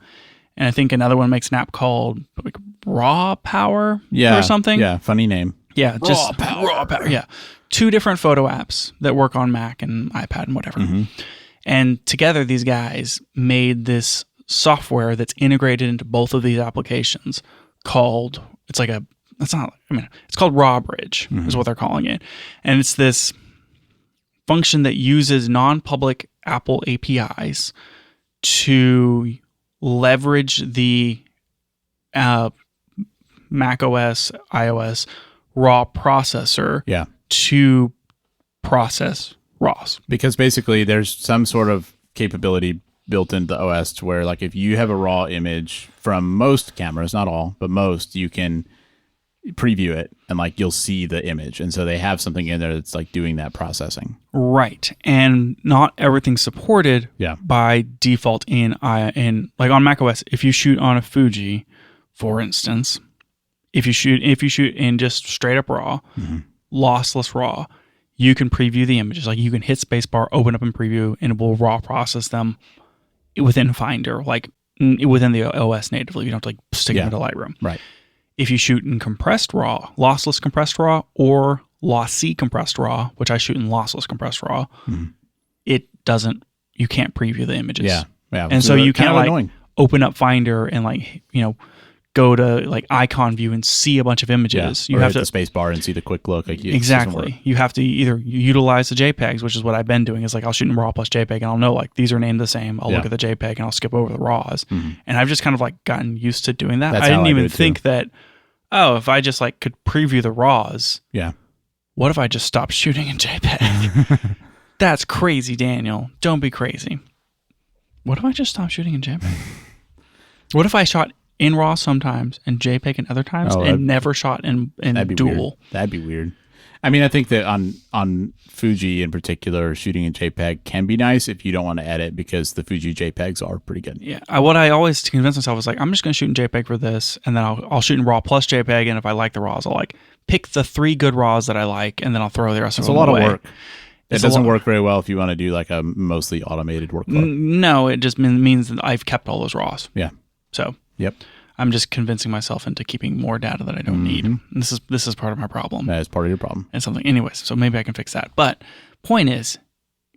and I think another one makes an app called like Raw Power or something. Yeah, funny name. Yeah, just Raw Power. Yeah, 2 different photo apps that work on Mac and iPad and whatever. And together, these guys made this software that's integrated into both of these applications called. It's called Raw Bridge is what they're calling it. And it's this function that uses non-public Apple APIs to leverage the Mac OS, iOS RAW processor to process RAWs. Because basically there's some sort of capability built into the OS to where like if you have a RAW image from most cameras, not all, but most, you can preview it and like you'll see the image, and so they have something in there that's like doing that processing, right? And not everything's supported by default in like on macOS. If you shoot on a Fuji, for instance, if you shoot in just straight up RAW, lossless RAW, you can preview the images. Like you can hit spacebar, open up and preview, and it will RAW process them within Finder, like within the OS natively. You don't have to like stick it into Lightroom, right? If you shoot in compressed RAW, lossless compressed RAW, or lossy compressed RAW, which I shoot in lossless compressed RAW, it doesn't. You can't preview the images. Yeah. And so you can't like open up Finder and like go to like icon view and see a bunch of images. You have to hit the space bar and see the quick look. Like exactly. You have to either utilize the JPEGs, which is what I've been doing. Is like I'll shoot in RAW plus JPEG, and I'll know like these are named the same. I'll look at the JPEG and I'll skip over the RAWs. And I've just kind of like gotten used to doing that. I didn't even think that. Oh, if I just like could preview the RAWs. Yeah. What if I just stopped shooting in JPEG? That's crazy, Daniel. Don't be crazy. What if I just stopped shooting in JPEG? What if I shot in RAW sometimes and JPEG and other times and never shot in dual? Weird. That'd be weird. I mean, I think that on Fuji in particular, shooting in JPEG can be nice if you don't want to edit, because the Fuji JPEGs are pretty good. Yeah. What I always convince myself is like, I'm just going to shoot in JPEG for this, and then I'll shoot in RAW plus JPEG, and if I like the RAWs, I'll like pick the 3 good RAWs that I like, and then I'll throw the rest of them away. It's a lot of work. It doesn't work very well if you want to do like a mostly automated workflow. No, it just means that I've kept all those RAWs. Yeah. So yep. I'm just convincing myself into keeping more data that I don't need. And this is part of my problem. That is part of your problem. And something, anyways. So maybe I can fix that. But point is,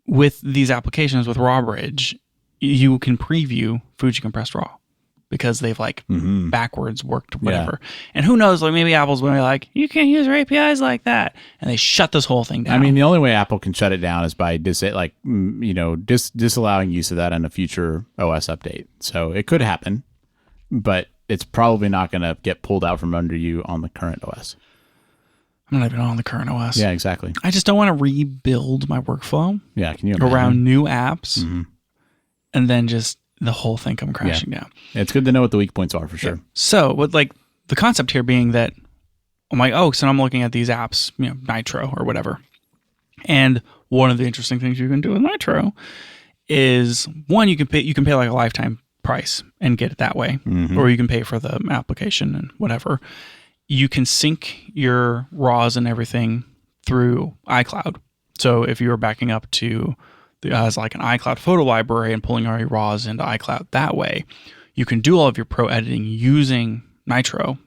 with these applications with RawBridge, you can preview Fuji compressed RAW because they've like backwards worked whatever. Yeah. And who knows, like maybe Apple's going to be like, you can't use our APIs like that. And they shut this whole thing down. I mean, the only way Apple can shut it down is by disallowing use of that in a future OS update. So it could happen, but it's probably not going to get pulled out from under you on the current OS. I'm not even on the current OS. Yeah, exactly. I just don't want to rebuild my workflow can you imagine? Around new apps and then just the whole thing come crashing down. It's good to know what the weak points are for sure. So, with like the concept here being that I'm like, so I'm looking at these apps, Nitro or whatever. And one of the interesting things you can do with Nitro is one, you can pay like a lifetime price and get it that way, or you can pay for the application and whatever. You can sync your RAWs and everything through iCloud. So if you were backing up to as like an iCloud photo library and pulling all your RAWs into iCloud that way, you can do all of your pro editing using Nitro.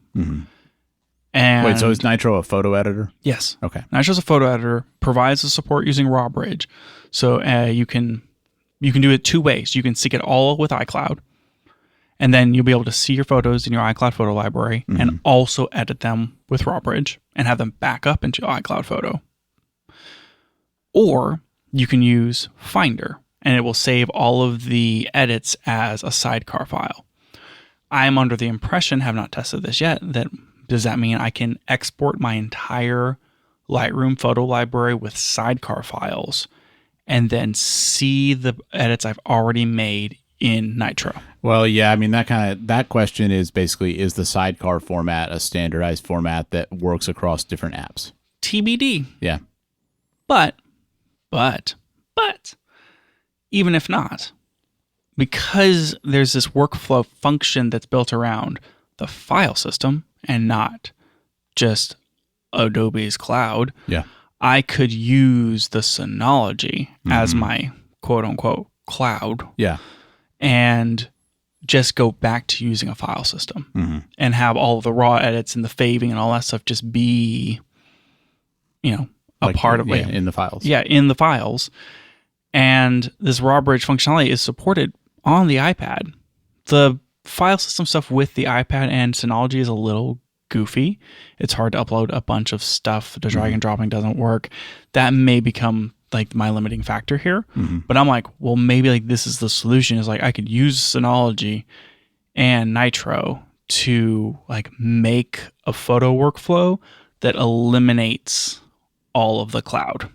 And wait, so is Nitro a photo editor? Yes. Okay. Nitro's a photo editor, provides the support using RawBridge. So you can do it 2 ways. You can sync it all with iCloud, and then you'll be able to see your photos in your iCloud photo library and also edit them with RawBridge and have them back up into iCloud Photo. Or you can use Finder, and it will save all of the edits as a sidecar file. I'm under the impression, have not tested this yet, does that mean I can export my entire Lightroom photo library with sidecar files and then see the edits I've already made in Nitro? Well, yeah, I mean, that question is basically, is the sidecar format a standardized format that works across different apps? TBD. Yeah. But even if not, because there's this workflow function that's built around the file system and not just Adobe's cloud, I could use the Synology as my quote unquote cloud. Yeah. And just go back to using a file system and have all of the raw edits and the faving and all that stuff just be, a part of it. In the files. Yeah, in the files. And this RawBridge functionality is supported on the iPad. The file system stuff with the iPad and Synology is a little goofy. It's hard to upload a bunch of stuff. The drag and dropping doesn't work. That may become like my limiting factor here. But I'm like, well, maybe like this is the solution, is like I could use Synology and Nitro to like make a photo workflow that eliminates all of the cloud.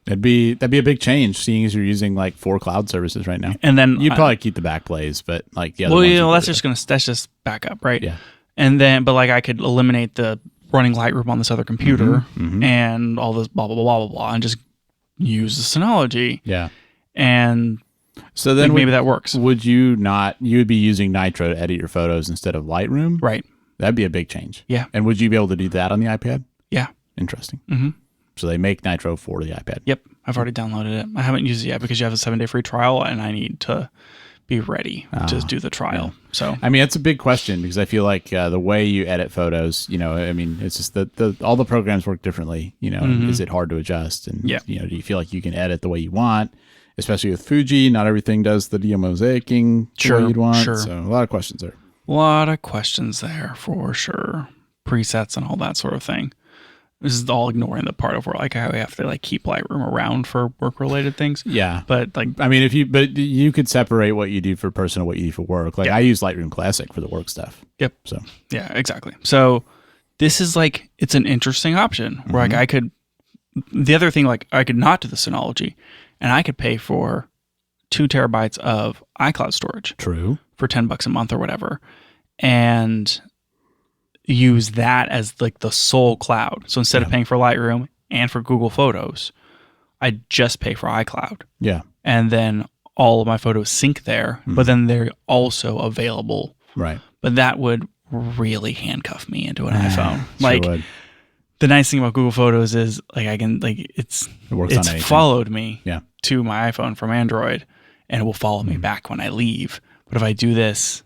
That'd be a big change, seeing as you're using like 4 cloud services right now. And then you'd probably keep the backplays, but like that's just backup, right? Yeah. And then, but like I could eliminate the running Lightroom on this other computer and all this blah blah blah blah blah, and just use the Synology. Yeah. And so then maybe that works. Would you not? You would be using Nitro to edit your photos instead of Lightroom, right? That'd be a big change. Yeah. And would you be able to do that on the iPad? Yeah. Interesting. So they make Nitro for the iPad. Yep. I've already downloaded it. I haven't used it yet because you have a 7-day free trial and I need to be ready to do the trial. Yeah. So, I mean, it's a big question because I feel like the way you edit photos, I mean, it's just all the programs work differently, is it hard to adjust? And, do you feel like you can edit the way you want, especially with Fuji? Not everything does the demosaicing the way you'd want. Sure. So a lot of questions there. A lot of questions there for sure. Presets and all that sort of thing. This is all ignoring the part of where like how we have to like keep Lightroom around for work related things. Yeah. But like, I mean, but you could separate what you do for personal, what you do for work. Like I use Lightroom Classic for the work stuff. Yep. So yeah, exactly. So this is like, it's an interesting option where like I could, the other thing, like I could not do the Synology and I could pay for 2 terabytes of iCloud storage. True. For $10 a month or whatever. And use that as like the sole cloud. So instead of paying for Lightroom and for Google Photos, I just pay for iCloud. Yeah. And then all of my photos sync there, but then they're also available. Right. But that would really handcuff me into an iPhone. Sure would. the nice thing about Google Photos is like I can like it's followed me to my iPhone from Android, and it will follow me back when I leave. But if I do this,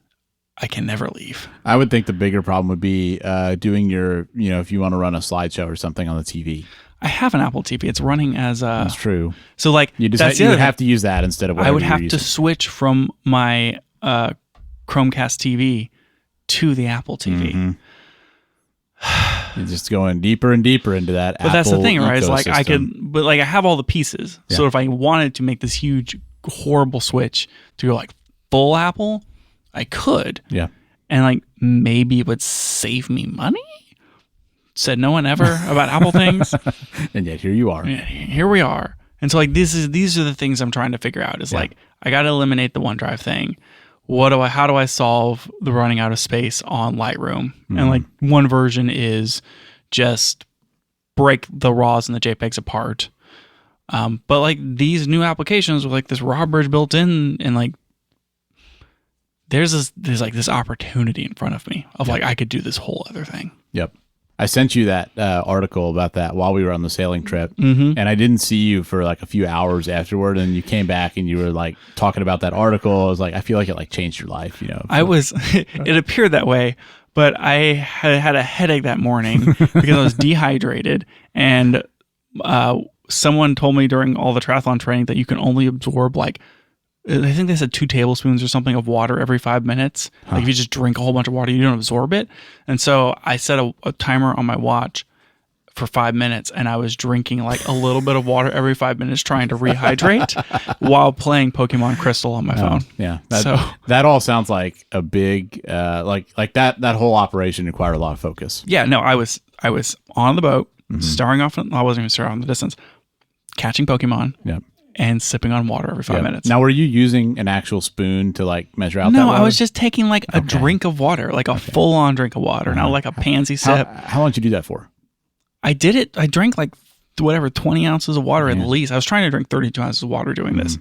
I can never leave. I would think the bigger problem would be doing your, if you want to run a slideshow or something on the TV. I have an Apple TV. It's running as a. That's true. So like you would have to use that instead of whatever I would have to switch from my Chromecast TV to the Apple TV. Mm-hmm. You're just going deeper and deeper into that. But that's the thing, right? It's like I have all the pieces. Yeah. So if I wanted to make this huge, horrible switch to go like full Apple, I could. Yeah. And like maybe it would save me money. Said no one ever about Apple things. And yet here you are. Yeah, here we are. And so like these are the things I'm trying to figure out. Is like I got to eliminate the OneDrive thing. How do I solve the running out of space on Lightroom? And like one version is just break the RAWs and the JPEGs apart. But like these new applications with like this RAW bridge built in, and like there's like this opportunity in front of me of like I could do this whole other thing. Yep. I sent you that article about that while we were on the sailing trip, and I didn't see you for like a few hours afterward, and you came back and you were like talking about that article. I was like, I feel like it like changed your life, it appeared that way, but I had a headache that morning because I was dehydrated, and someone told me during all the triathlon training that you can only absorb like, I think they said 2 tablespoons or something of water every 5 minutes. Like if you just drink a whole bunch of water, you don't absorb it. And so I set a timer on my watch for 5 minutes, and I was drinking like a little bit of water every 5 minutes, trying to rehydrate while playing Pokemon Crystal on my phone. Yeah. That all sounds like a big, like that whole operation required a lot of focus. Yeah, no, I was on the boat, starring off, I wasn't even starting on the distance, catching Pokemon. Yeah. And sipping on water every 5 minutes. Now, were you using an actual spoon to like measure out that water? No, I was just taking like a drink of water, like a full-on drink of water, not like a pansy sip. How long did you do that for? I did it. I drank like 20 ounces of water at least. I was trying to drink 32 ounces of water doing this.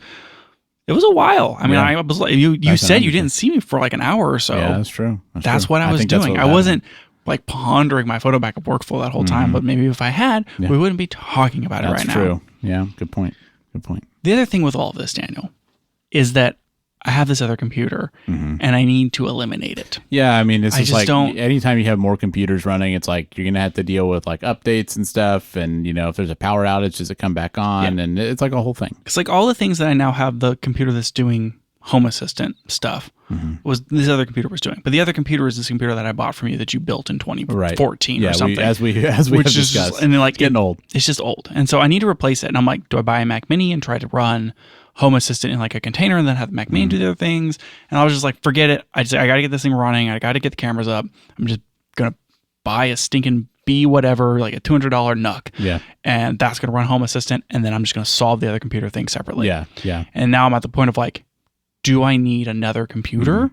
It was a while. I mean, I was like, you said you didn't see me for like an hour or so. Yeah, that's true. That's what I was doing. I wasn't like pondering my photo backup workflow that whole time, but maybe if I had, we wouldn't be talking about it right now. That's true. Yeah, good point. Good point. The other thing with all of this, Daniel, is that I have this other computer and I need to eliminate it. Yeah, I mean, it's like anytime you have more computers running, it's like you're going to have to deal with like updates and stuff. And, if there's a power outage, does it come back on? Yeah. And it's like a whole thing. It's like all the things that I now have the computer that's doing Home Assistant stuff was this other computer was doing. But the other computer is this computer that I bought from you that you built in 2014 or something. As we have discussed. And then like it's getting old. It's just old. And so I need to replace it. And I'm like, do I buy a Mac Mini and try to run Home Assistant in like a container and then have the Mac Mini do the other things? And I was just like, forget it. I got to get this thing running. I got to get the cameras up. I'm just going to buy a stinking B whatever, like a $200 NUC. Yeah. And that's going to run Home Assistant. And then I'm just going to solve the other computer thing separately. Yeah. Yeah. And now I'm at the point of like, do I need another computer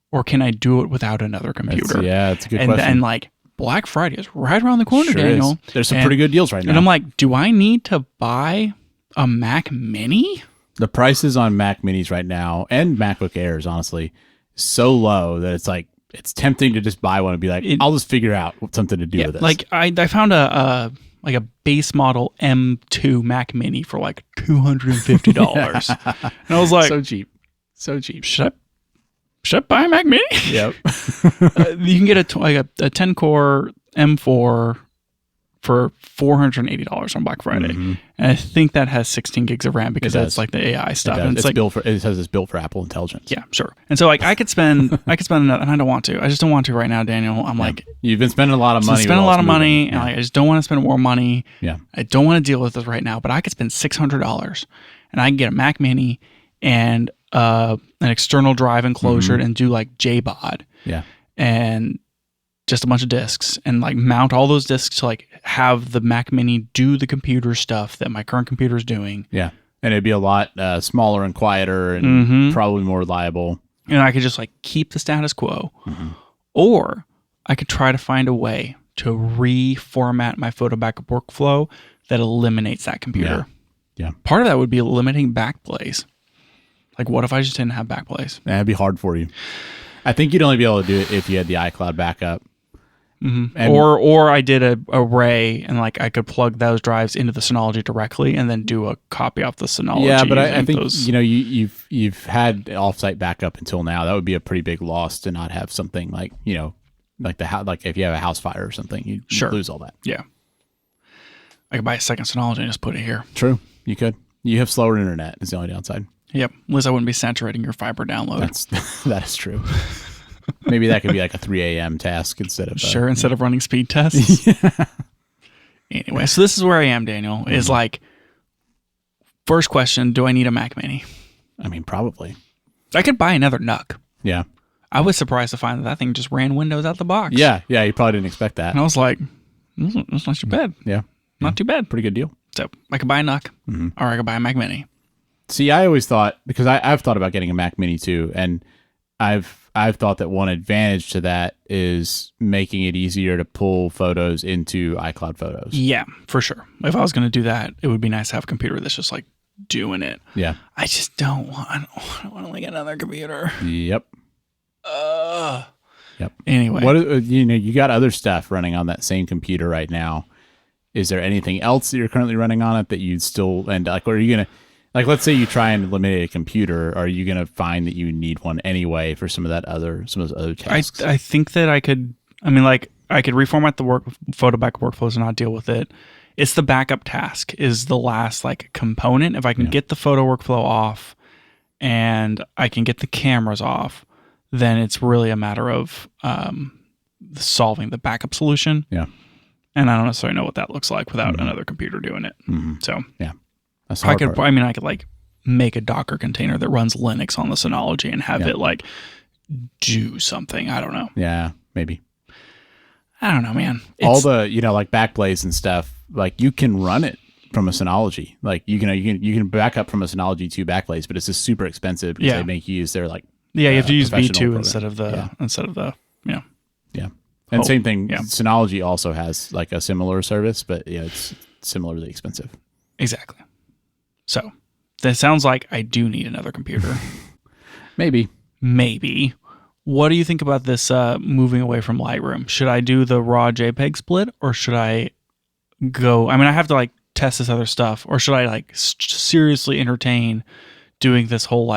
or can I do it without another computer? It's a good question. And like Black Friday is right around the corner, Daniel. Is. There's some pretty good deals right now. And I'm like, do I need to buy a Mac Mini? The prices on Mac Minis right now and MacBook Airs, honestly, is so low that it's like, it's tempting to just buy one and be like, I'll just figure out something to do with this. Like I found a base model M2 Mac Mini for like $250. And I was like, so cheap. Should I buy a Mac Mini? Yep. You can get a 10-core M4 for $480 on Black Friday, and I think that has 16 gigs of RAM because that's like the AI stuff. And it's built for Apple Intelligence. Yeah, sure. And so like I could spend another, and I don't want to. I just don't want to right now, Daniel. I'm like, you've been spending a lot of money. And like, I just don't want to spend more money. Yeah. I don't want to deal with this right now, but I could spend $600 and I can get a Mac Mini and an external drive enclosure and do like JBOD. Yeah. And just a bunch of disks and like mount all those disks to like have the Mac Mini do the computer stuff that my current computer is doing. Yeah. And it'd be a lot smaller and quieter and probably more reliable. And I could just like keep the status quo. Or I could try to find a way to reformat my photo backup workflow that eliminates that computer. Yeah. Part of that would be limiting backplace. Like what if I just didn't have backplace? That'd be hard for you. I think you'd only be able to do it if you had the iCloud backup. Mm-hmm. Or I did a array and like I could plug those drives into the Synology directly and then do a copy off the Synology. Yeah, but I think you've had offsite backup until now. That would be a pretty big loss to not have something like like if you have a house fire or something, you lose all that. Yeah, I could buy a second Synology and just put it here. True, you could. You have slower internet. Is the only downside. Yep, at least I wouldn't be saturating your fiber download. That is true. Maybe that could be like a 3 a.m. task instead of instead of running speed tests. Yeah. Anyway, so this is where I am, Daniel. Is like first question: do I need a Mac Mini? I mean, probably. I could buy another NUC. Yeah. I was surprised to find that thing just ran Windows out the box. Yeah, you probably didn't expect that. And I was like, that's not too bad. Yeah. Not too bad. Pretty good deal. So I could buy a NUC or I could buy a Mac Mini. See, I always thought, because I've thought about getting a Mac Mini too, and I've thought that one advantage to that is making it easier to pull photos into iCloud Photos. Yeah, for sure. If I was going to do that, it would be nice to have a computer that's just like doing it. Yeah. I just don't want to get another computer. Yep. Yep. Anyway, what you got other stuff running on that same computer right now. Is there anything else that you're currently running on it that you'd still or are you gonna let's say you try and eliminate a computer, are you gonna find that you need one anyway for some of those other tasks? I think that I could. I mean, like I could reformat the photo backup workflows and not deal with it. It's the backup task is the last component. If I can get the photo workflow off and I can get the cameras off, then it's really a matter of solving the backup solution. Yeah. And I don't necessarily know what that looks like without another computer doing it. Mm-hmm. So yeah, that's the I hard could. part. I mean, I could make a Docker container that runs Linux on the Synology and have it do something. I don't know. Yeah, maybe. I don't know, man. All the Backblaze and stuff, you can run it from a Synology. You can back up from a Synology to Backblaze, but it's just super expensive because they make you use their you have to use V2 program. instead of the yeah. And same thing, Synology also has a similar service, but it's similarly expensive. Exactly. So that sounds like I do need another computer. Maybe. What do you think about this moving away from Lightroom? Should I do the raw JPEG split or should I go? I mean, I have to test this other stuff, or should I seriously entertain doing this whole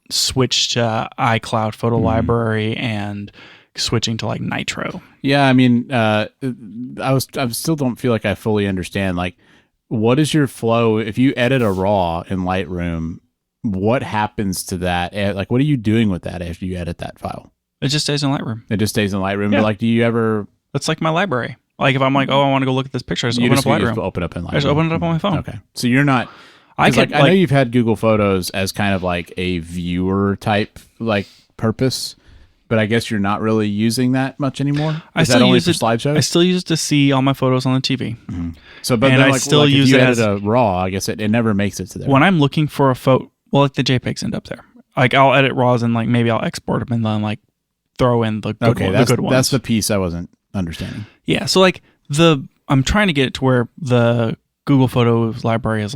switch to iCloud photo library and switching to Nitro? Yeah, I mean, I still don't feel like I fully understand. What is your flow if you edit a RAW in Lightroom? What happens to that? What are you doing with that after you edit that file? It just stays in Lightroom. It just stays in Lightroom. Yeah. But do you ever? It's like my library. If I'm I want to go look at this picture, I just open up Lightroom. Just open up in Lightroom. I just open it up on my phone. Okay, so you're not. I know you've had Google Photos as kind of a viewer type purpose. But I guess you're not really using that much anymore. Is that only for slideshows? I still use it to see all my photos on the TV. Mm-hmm. So, but then, I still use if you it edit a RAW, I guess it never makes it to there. When I'm looking for a photo, the JPEGs end up there. I'll edit RAWs and maybe I'll export them and then throw in the good, the good ones. That's the piece I wasn't understanding. Yeah, so I'm trying to get it to where the Google Photos library is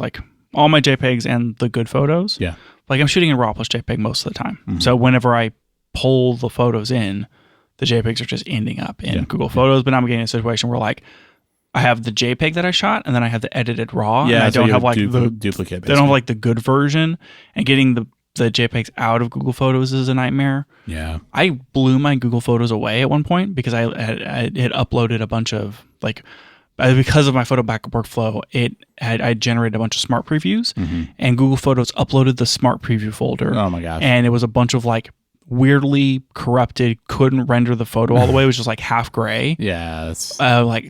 all my JPEGs and the good photos. Yeah, I'm shooting in RAW plus JPEG most of the time. Mm-hmm. So whenever I pull the photos in, the JPEGs are just ending up in Google Photos. But now I'm getting a situation where I have the JPEG that I shot and then I have the edited RAW. Yeah, and I don't have the duplicate. They don't have the good version, and getting the JPEGs out of Google Photos is a nightmare. Yeah, I blew my Google Photos away at one point because I had uploaded a bunch of because of my photo backup workflow, I generated a bunch of smart previews, and Google Photos uploaded the smart preview folder. Oh my gosh! And it was a bunch of weirdly corrupted, couldn't render the photo all the way. It was just half gray. Yeah, that's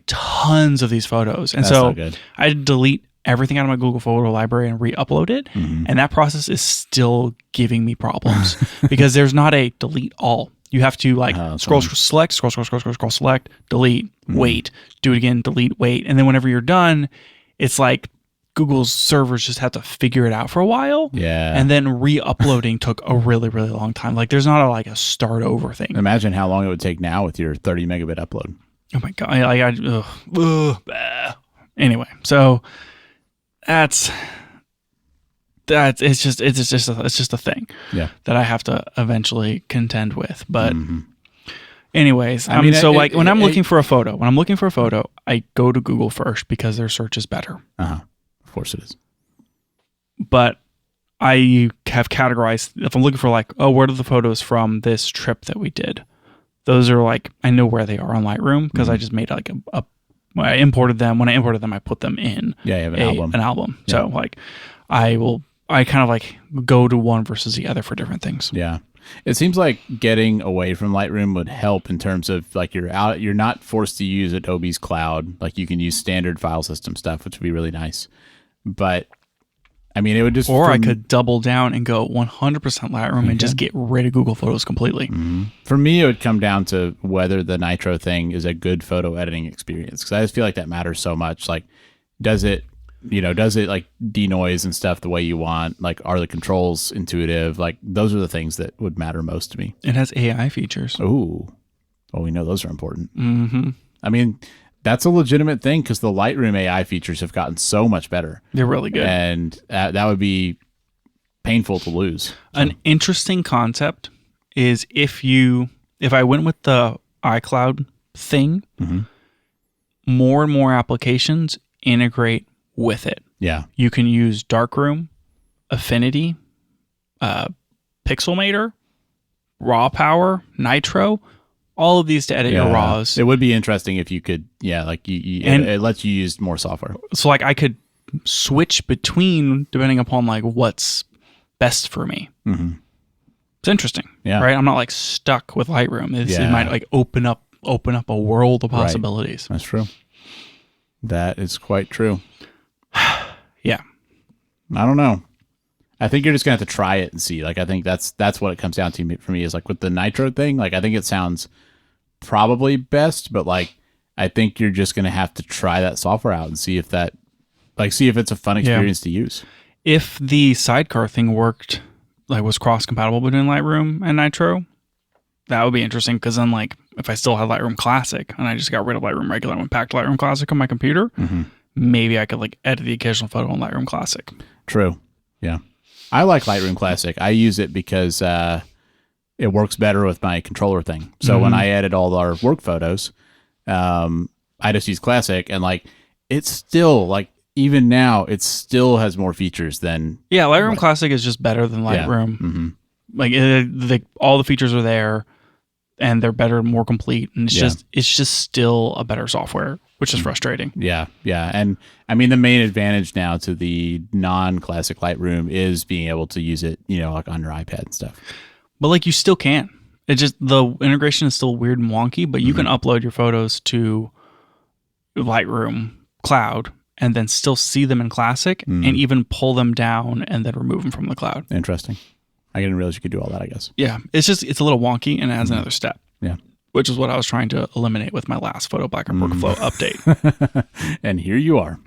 tons of these photos, and so I had to delete everything out of my Google Photo library and re-upload it. And that process is still giving me problems because there's not a delete all. You have to select, select, delete, wait, do it again, delete, wait, and then whenever you're done, it's Google's servers just have to figure it out for a while. Yeah. And then re-uploading took a really, really long time. There's not a start over thing. Imagine how long it would take now with your 30 megabit upload. Oh my God. Anyway, so it's just a thing that I have to eventually contend with. But Anyways, when I'm looking for a photo, I go to Google first because their search is better. Of course it is. But I have categorized, if I'm looking for like, oh, where are the photos from this trip that we did? Those are like, I know where they are on Lightroom because I just made like when I imported them, I put them in you have an album. Yeah. So like I kind of like go to one versus the other for different things. Yeah. It seems like getting away from Lightroom would help in terms of like you're not forced to use Adobe's cloud. Like you can use standard file system stuff, which would be really nice. But I mean, it would just... Or I could double down and go 100% Lightroom and just get rid of Google Photos completely. Mm-hmm. For me, it would come down to whether the Nitro thing is a good photo editing experience. Because I just feel like that matters so much. Like, does it like denoise and stuff the way you want? Like, are the controls intuitive? Like, those are the things that would matter most to me. It has AI features. Ooh. Well, we know those are important. Mm-hmm. I mean... That's a legitimate thing because the Lightroom AI features have gotten so much better. They're really good. And that would be painful to lose. So. An interesting concept is if I went with the iCloud thing, more and more applications integrate with it. Yeah. You can use Darkroom, Affinity, Pixelmator, Raw Power, Nitro, all of these to edit your RAWs. It would be interesting if you could, it lets you use more software. So like I could switch between depending upon like what's best for me. Mm-hmm. It's interesting, right? I'm not like stuck with Lightroom. It might like open up a world of possibilities. Right. That's true. That is quite true. Yeah. I don't know. I think you're just gonna have to try it and see. Like I think that's what it comes down to for me is like with the Nitro thing. Like I think it sounds probably best, but like I think you're just gonna have to try that software out and see if it's a fun experience to use. If the sidecar thing worked, like was cross compatible between Lightroom and Nitro, that would be interesting. Because then like if I still had Lightroom Classic and I just got rid of Lightroom Regular and went back to Lightroom Classic on my computer, maybe I could like edit the occasional photo on Lightroom Classic. True. Yeah. I like Lightroom Classic. I use it because it works better with my controller thing. So when I edit all our work photos, I just use Classic, and like it's still like even now it still has more features than Lightroom Classic is just better than Lightroom. Like all the features are there, and they're better and more complete, and it's just still a better software, which is frustrating. Yeah. And I mean, the main advantage now to the non-classic Lightroom is being able to use it, like on your iPad and stuff. But like you still can. It just, the integration is still weird and wonky, but you can upload your photos to Lightroom Cloud and then still see them in Classic and even pull them down and then remove them from the cloud. Interesting. I didn't realize you could do all that, I guess. Yeah. It's a little wonky and it adds another step. Yeah. Which is what I was trying to eliminate with my last Photo Blacker workflow update. And here you are,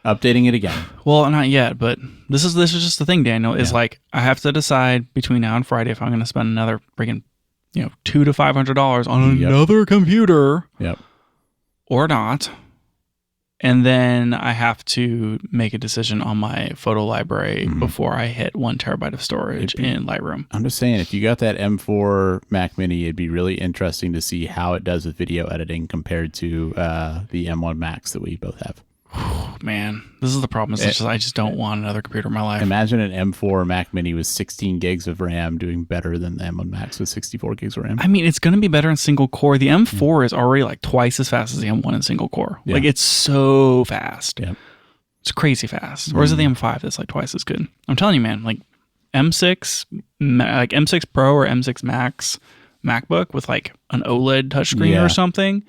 updating it again. Well, not yet, but this is just the thing, Daniel, is like I have to decide between now and Friday if I'm going to spend another freaking, $200 to $500 on another computer or not. And then I have to make a decision on my photo library before I hit 1 terabyte of storage in Lightroom. I'm just saying, if you got that M4 Mac Mini, it'd be really interesting to see how it does with video editing compared to the M1 Max that we both have. Man, this is the problem. I just don't want another computer in my life. Imagine an M4 Mac Mini with 16 gigs of RAM doing better than the M1 Max with 64 gigs of RAM. I mean, it's going to be better in single core. The M4 is already like twice as fast as the M1 in single core. Yeah. Like it's so fast. Yeah. It's crazy fast. Or is it the M5 that's like twice as good? I'm telling you, man, like M6 Pro or M6 Max MacBook with like an OLED touchscreen or something.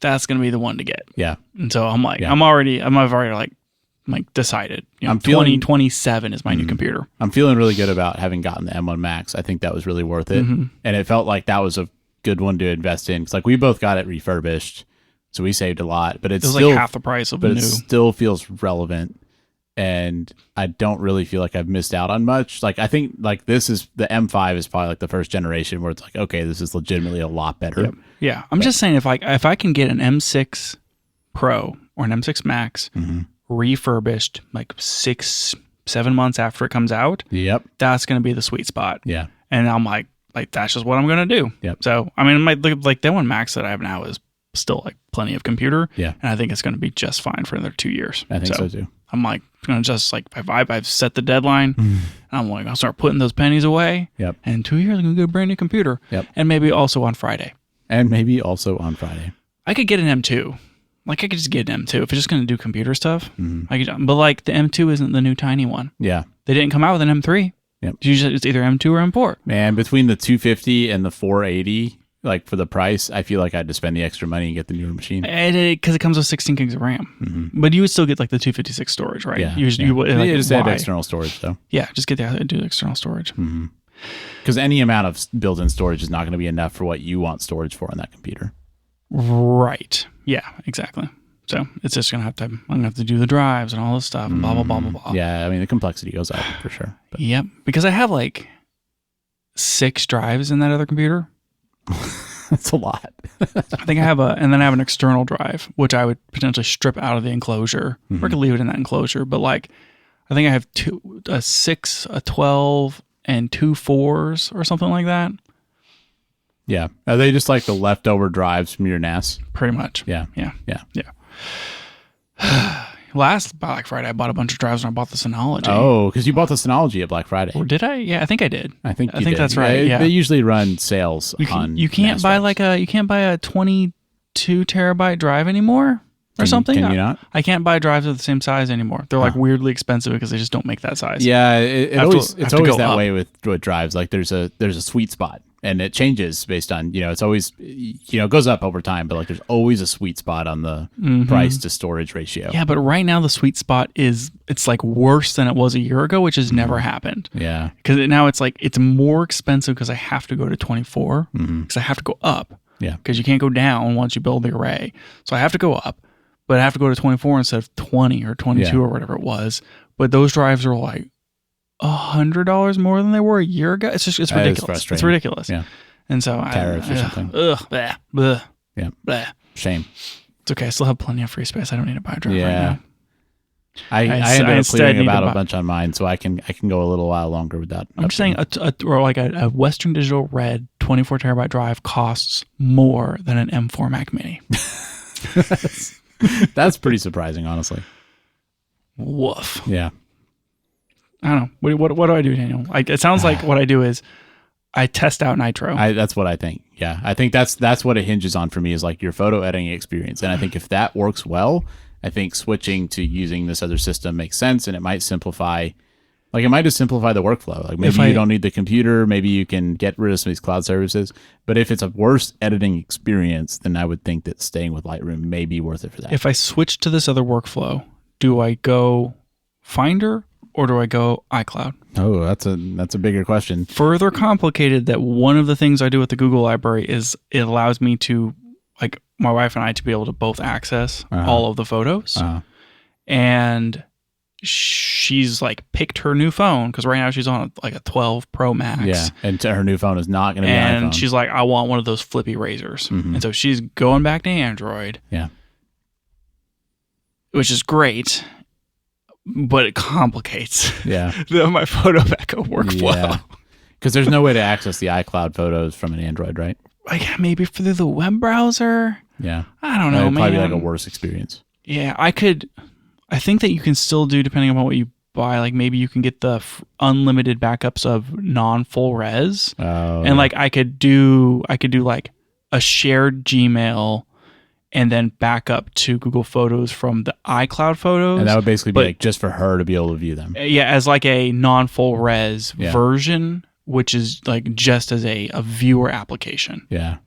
That's going to be the one to get. Yeah. And so I'm like, I've already like decided, 2027 is my new computer. I'm feeling really good about having gotten the M1 Max. I think that was really worth it. And it felt like that was a good one to invest in. Cause like we both got it refurbished. So we saved a lot, but it was still like half the price of the new. It still feels relevant. And I don't really feel like I've missed out on much. Like I think like the M5 is probably like the first generation where it's like, okay, this is legitimately a lot better. Yep. Yeah. I'm just saying if I can get an M6 Pro or an M6 Max refurbished like 6-7 months after it comes out, that's going to be the sweet spot. Yeah. And I'm like, like that's just what I'm gonna do. Yep. So I mean, like the one Max that I have now is still like plenty of computer. Yeah. And I think it's gonna be just fine for another 2 years. I think so too. I'm like gonna just like I've set the deadline. And I'm like I'll start putting those pennies away. Yep. And in 2 years I'm gonna get a brand new computer. Yep. And maybe also on Friday. I could get an M2. Like I could just get an M2 if it's just gonna do computer stuff. But like the M2 isn't the new tiny one. Yeah. They didn't come out with an M3. Yep. It's either M2 or M4. Man, between the 250 and the 480, like for the price, I feel like I had to spend the extra money and get the newer machine. Because it comes with 16 gigs of RAM. But you would still get like the 256 storage, right? Yeah. You just add external storage though. Yeah, just get the external storage. Because any amount of built-in storage is not going to be enough for what you want storage for on that computer. Right. Yeah, exactly. So it's just I'm gonna have to do the drives and all this stuff and blah blah blah blah blah. Yeah, I mean the complexity goes up for sure. But. Yep, because I have like 6 drives in that other computer. That's a lot. I think I have an external drive, which I would potentially strip out of the enclosure, or I could leave it in that enclosure. But like, I think I have a 6, a 12, and 2 4s or something like that. Yeah, are they just like the leftover drives from your NAS? Pretty much. Yeah. Last Black Friday, I bought a bunch of drives and I bought the Synology. Oh, because you bought the Synology at Black Friday. Or did I? Yeah, I think I did. I think that's right. Yeah. They usually run sales on. You can't buy NAS you can't buy a 22 terabyte drive anymore or something. Can you not? I can't buy drives of the same size anymore. They're like weirdly expensive because they just don't make that size. Yeah, it's always that up. way with drives. Like there's a sweet spot. And it changes based on, it's always, it goes up over time, but like there's always a sweet spot on the price to storage ratio. Yeah, but right now the sweet spot it's like worse than it was a year ago, which has never happened. Yeah. Because now it's like it's more expensive because I have to go to 24 because I have to go up. Yeah. Because you can't go down once you build the array. So I have to go up, but I have to go to 24 instead of 20 or 22 or whatever it was. But those drives are like $100 more than they were a year ago. It's ridiculous. It's ridiculous. Yeah. And so tariffs or something. Blah, blah, yeah. Blah. Shame. It's okay. I still have plenty of free space. I don't need to buy a drive right now. I ended up clearing about a bunch on mine, so I can go a little while longer without. I'm just saying, a Western Digital Red 24 terabyte drive costs more than an M4 Mac Mini. That's pretty surprising, honestly. Woof. Yeah. I don't know. What do I do, Daniel? It sounds like what I do is I test out Nitro. That's what I think. Yeah. I think that's what it hinges on for me is like your photo editing experience. And I think if that works well, I think switching to using this other system makes sense, and it might simplify the workflow. Like maybe you don't need the computer, maybe you can get rid of some of these cloud services. But if it's a worse editing experience, then I would think that staying with Lightroom may be worth it for that. If I switch to this other workflow, do I go Finder or do I go iCloud? Oh, that's a bigger question. Further complicated that one of the things I do with the Google library is it allows me to, like my wife and I, to be able to both access all of the photos. And she's like picked her new phone because right now she's on a 12 Pro Max. Yeah, and her new phone is not going to be an iPhone. And she's like, I want one of those flippy razors. And so she's going back to Android. Yeah. Which is great. But it complicates my photo backup workflow. Yeah. Because there's no way to access the iCloud photos from an Android, right? Like maybe through the web browser. Yeah. I don't know, It'd man. Probably be like a worse experience. Yeah, I think that you can still do, depending on what you buy, like maybe you can get the unlimited backups of non-full res. Oh. And like I could do like a shared Gmail and then back up to Google Photos from the iCloud photos. And that would basically be like just for her to be able to view them. Yeah, as like a non-full res version, which is like just as a viewer application. Yeah.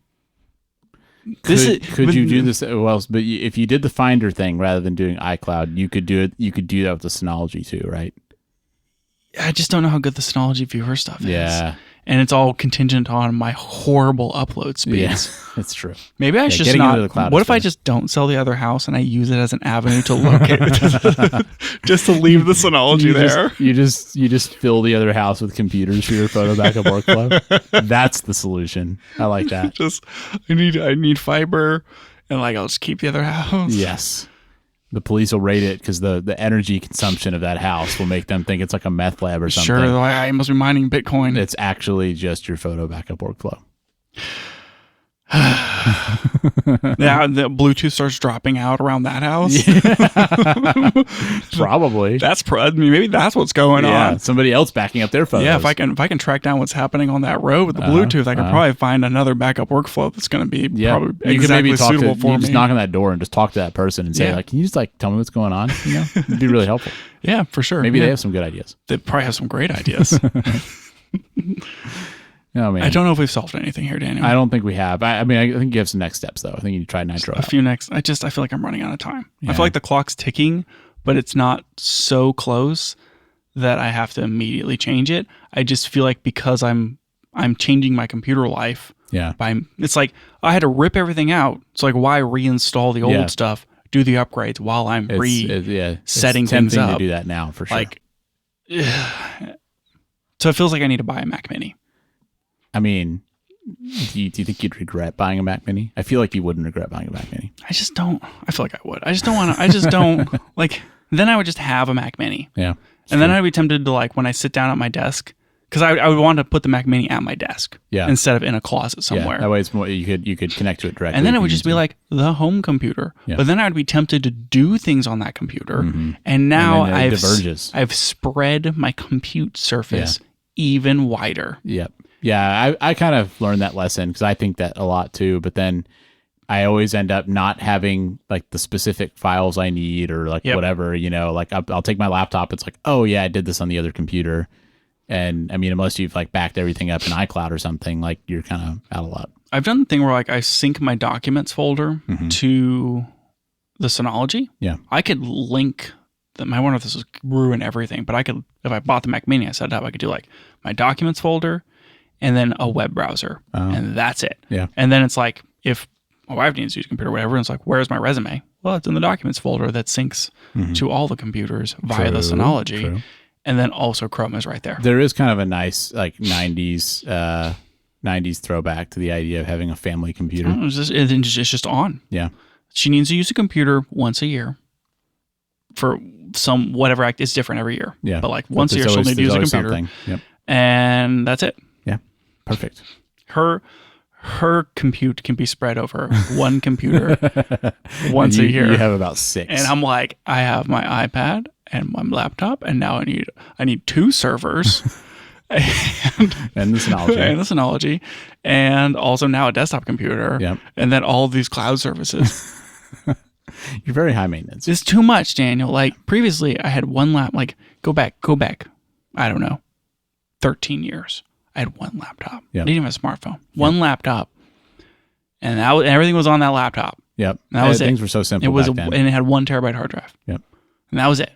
Could you do this? Well, but if you did the Finder thing rather than doing iCloud, you could do it. You could do that with the Synology too, right? I just don't know how good the Synology viewer stuff is. Yeah. And it's all contingent on my horrible upload speeds. Yeah, that's true. Maybe I should not. What if I just don't sell the other house and I use it as an avenue to locate it? Just to leave the Synology there. You just fill the other house with computers for your photo backup workflow. That's the solution. I like that. I need fiber, and like I'll just keep the other house. Yes. The police will raid it because the energy consumption of that house will make them think it's like a meth lab or something. Sure, like, I must be mining Bitcoin. It's actually just your photo backup workflow. Yeah, the Bluetooth starts dropping out around that house. Probably. Maybe that's what's going on. Somebody else backing up their photos. Yeah, if I can track down what's happening on that road with the Bluetooth, I can probably find another backup workflow that's going to be probably exactly suitable for me. You just knock on that door and just talk to that person and say, like, can you just like tell me what's going on? You know, it'd be really helpful. Yeah, for sure. Maybe they have some good ideas. They probably have some great ideas. Oh, man. I don't know if we've solved anything here, Daniel. I don't think we have. I mean, I think you have some next steps, though. I think you need to try Nitro. I feel like I'm running out of time. Yeah. I feel like the clock's ticking, but it's not so close that I have to immediately change it. I just feel like because I'm changing my computer life. Yeah. It's like I had to rip everything out. It's like, why reinstall the old stuff, do the upgrades while I'm setting things up. To do that now, for sure. Like, so it feels like I need to buy a Mac Mini. I mean, do you think you'd regret buying a Mac Mini? I feel like you wouldn't regret buying a Mac Mini. I just don't. I feel like I would. I just don't want to. I just don't. Like, then I would just have a Mac Mini. Yeah. And then I'd be tempted to, like, when I sit down at my desk, because I would want to put the Mac Mini at my desk instead of in a closet somewhere. Yeah, that way it's more, you could connect to it directly. And then it would just be like the home computer. Yeah. But then I would be tempted to do things on that computer. Mm-hmm. And now I've spread my compute surface even wider. Yep. Yeah, I kind of learned that lesson because I think that a lot too. But then I always end up not having like the specific files I need or like whatever, you know, like I'll take my laptop. It's like, oh yeah, I did this on the other computer. And I mean, unless you've like backed everything up in iCloud or something, like you're kind of out of luck. I've done the thing where like I sync my documents folder to the Synology. Yeah. I could link them. I wonder if this would ruin everything, but I could, if I bought the Mac Mini, I set it up, I could do like my documents folder and then a web browser, and that's it. Yeah. And then it's like, if my wife needs to use a computer or whatever, and it's like, where's my resume? Well, it's in the documents folder that syncs to all the computers via the Synology. True. And then also Chrome is right there. There is kind of a nice like 90s throwback to the idea of having a family computer. It's just on. Yeah. She needs to use a computer once a year for some whatever act. It's different every year. Yeah. But like once a year, she'll need to use a computer. Yep. And that's it. Yeah. Perfect. Her compute can be spread over one computer once a year. You have about 6. And I'm like, I have my iPad and my laptop, and now I need 2 servers. and the Synology. And also now a desktop computer. Yep. And then all of these cloud services. You're very high maintenance. It's too much, Daniel. Like previously I had one like go back. I don't know, 13 years. I had one laptop. Yep. I didn't even have a smartphone. One laptop. And everything was on that laptop. Yep. And that was Things were so simple back then. And it had 1 terabyte hard drive. Yep. And that was it.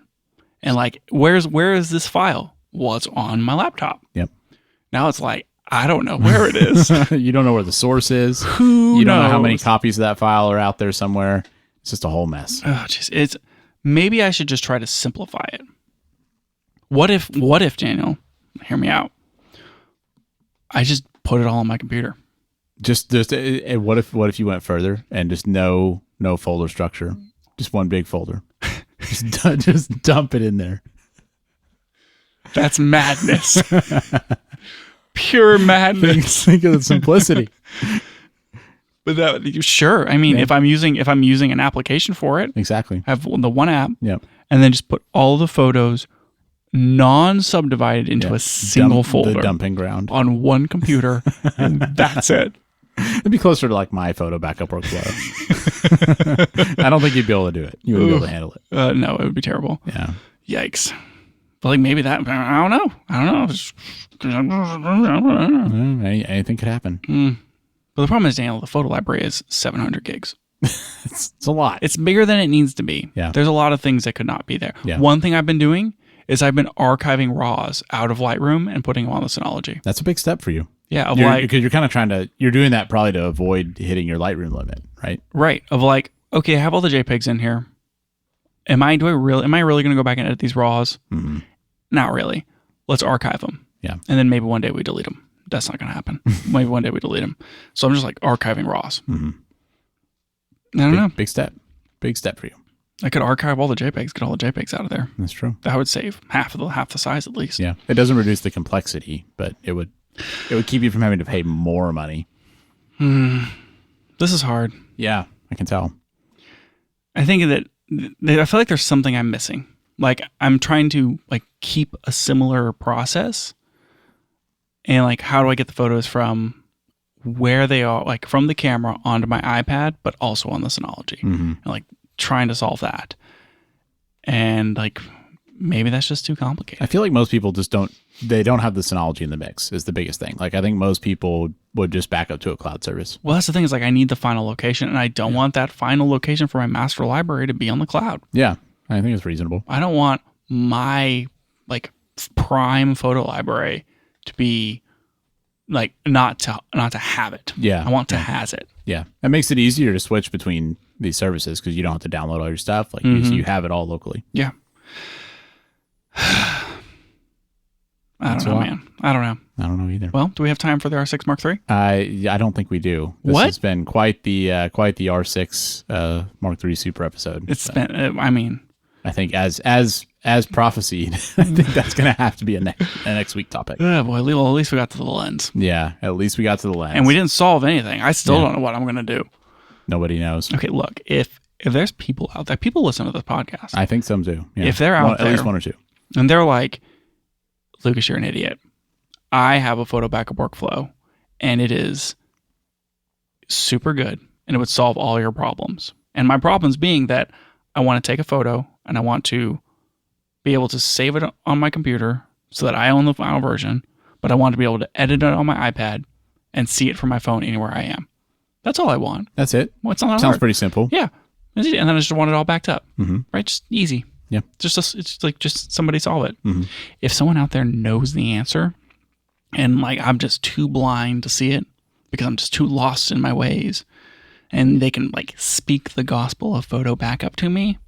And like, where is this file? Well, it's on my laptop. Yep. Now it's like, I don't know where it is. You don't know where the source is. You don't know how many copies of that file are out there somewhere. It's just a whole mess. Oh, geez. Maybe I should just try to simplify it. What if Daniel, hear me out, I just put it all on my computer. Just what if you went further and just no folder structure, just one big folder, just dump it in there. That's madness. Pure madness. Think of the simplicity. But sure. I mean, if I'm using an application for it, exactly. I have the one app. Yep. And then just put all the photos non-subdivided into a single folder. The dumping ground. On one computer. And that's it. It'd be closer to like my photo backup workflow. I don't think you'd be able to do it. You wouldn't be able to handle it. No, it would be terrible. Yeah. Yikes. But like maybe that, I don't know. Anything could happen. But the problem is, Daniel, the photo library is 700 gigs. It's a lot. It's bigger than it needs to be. Yeah. There's a lot of things that could not be there. Yeah. One thing I've been doing is I've been archiving RAWs out of Lightroom and putting them on the Synology. That's a big step for you. Yeah. Because you're kind of you're doing that probably to avoid hitting your Lightroom limit, right? Right. Of like, okay, I have all the JPEGs in here. Am I really going to go back and edit these RAWs? Mm-hmm. Not really. Let's archive them. Yeah. And then maybe one day we delete them. That's not going to happen. Maybe one day we delete them. So I'm just like archiving RAWs. Mm-hmm. I don't know. Big step. Big step for you. I could archive all the JPEGs, get all the JPEGs out of there. That's true. That would save half the size at least. Yeah. It doesn't reduce the complexity, but it would keep you from having to pay more money. This is hard. Yeah, I can tell. I think that I feel like there's something I'm missing. Like I'm trying to like keep a similar process, and like how do I get the photos from where they are, like from the camera onto my iPad, but also on the Synology, and like trying to solve that. And like maybe that's just too complicated. I feel like most people just don't have the Synology in the mix is the biggest thing. Like I think most people would just back up to a cloud service. Well, that's the thing is like I need the final location, and I don't want that final location for my master library to be on the cloud. Yeah, I think it's reasonable. I don't want my like prime photo library to be like not to have it. Yeah, I want to has it. Yeah, it makes it easier to switch between these services because you don't have to download all your stuff. Like you have it all locally. Yeah. I don't know, man. I don't know. I don't know either. Well, do we have time for the R6 Mark III? I don't think we do. This has been quite the R6 Mark III Super episode. It's been. I mean, I think as prophesied, I think that's going to have to be a next week topic. Oh boy, well, at least we got to the lens. Yeah, at least we got to the lens, and we didn't solve anything. I still don't know what I'm going to do. Nobody knows. Okay, look, if there's people out there, people listen to this podcast. I think some do. Yeah. If they're out there, at least one or two, and they're like, Lucas, you're an idiot. I have a photo backup workflow, and it is super good, and it would solve all your problems. And my problems being that I want to take a photo, and I want to be able to save it on my computer so that I own the final version, but I want to be able to edit it on my iPad and see it from my phone anywhere I am. That's all I want. That's it. Well, it's not that Sounds hard. pretty simple. Yeah. And then I just want it all backed up. Right? Just easy. Yeah. Just somebody solve it. Mm-hmm. If someone out there knows the answer and like I'm just too blind to see it because I'm just too lost in my ways and they can like speak the gospel of photo backup to me,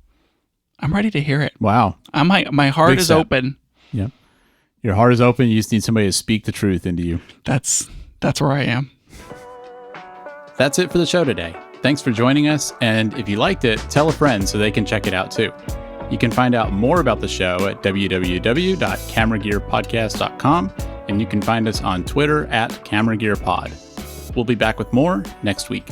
I'm ready to hear it. Wow. My heart Big is step. open. Yeah. Your heart is open. You just need somebody to speak the truth into you. That's where I am. That's it for the show today. Thanks for joining us. And if you liked it, tell a friend so they can check it out too. You can find out more about the show at www.cameragearpodcast.com, and you can find us on Twitter @CameraGearPod. We'll be back with more next week.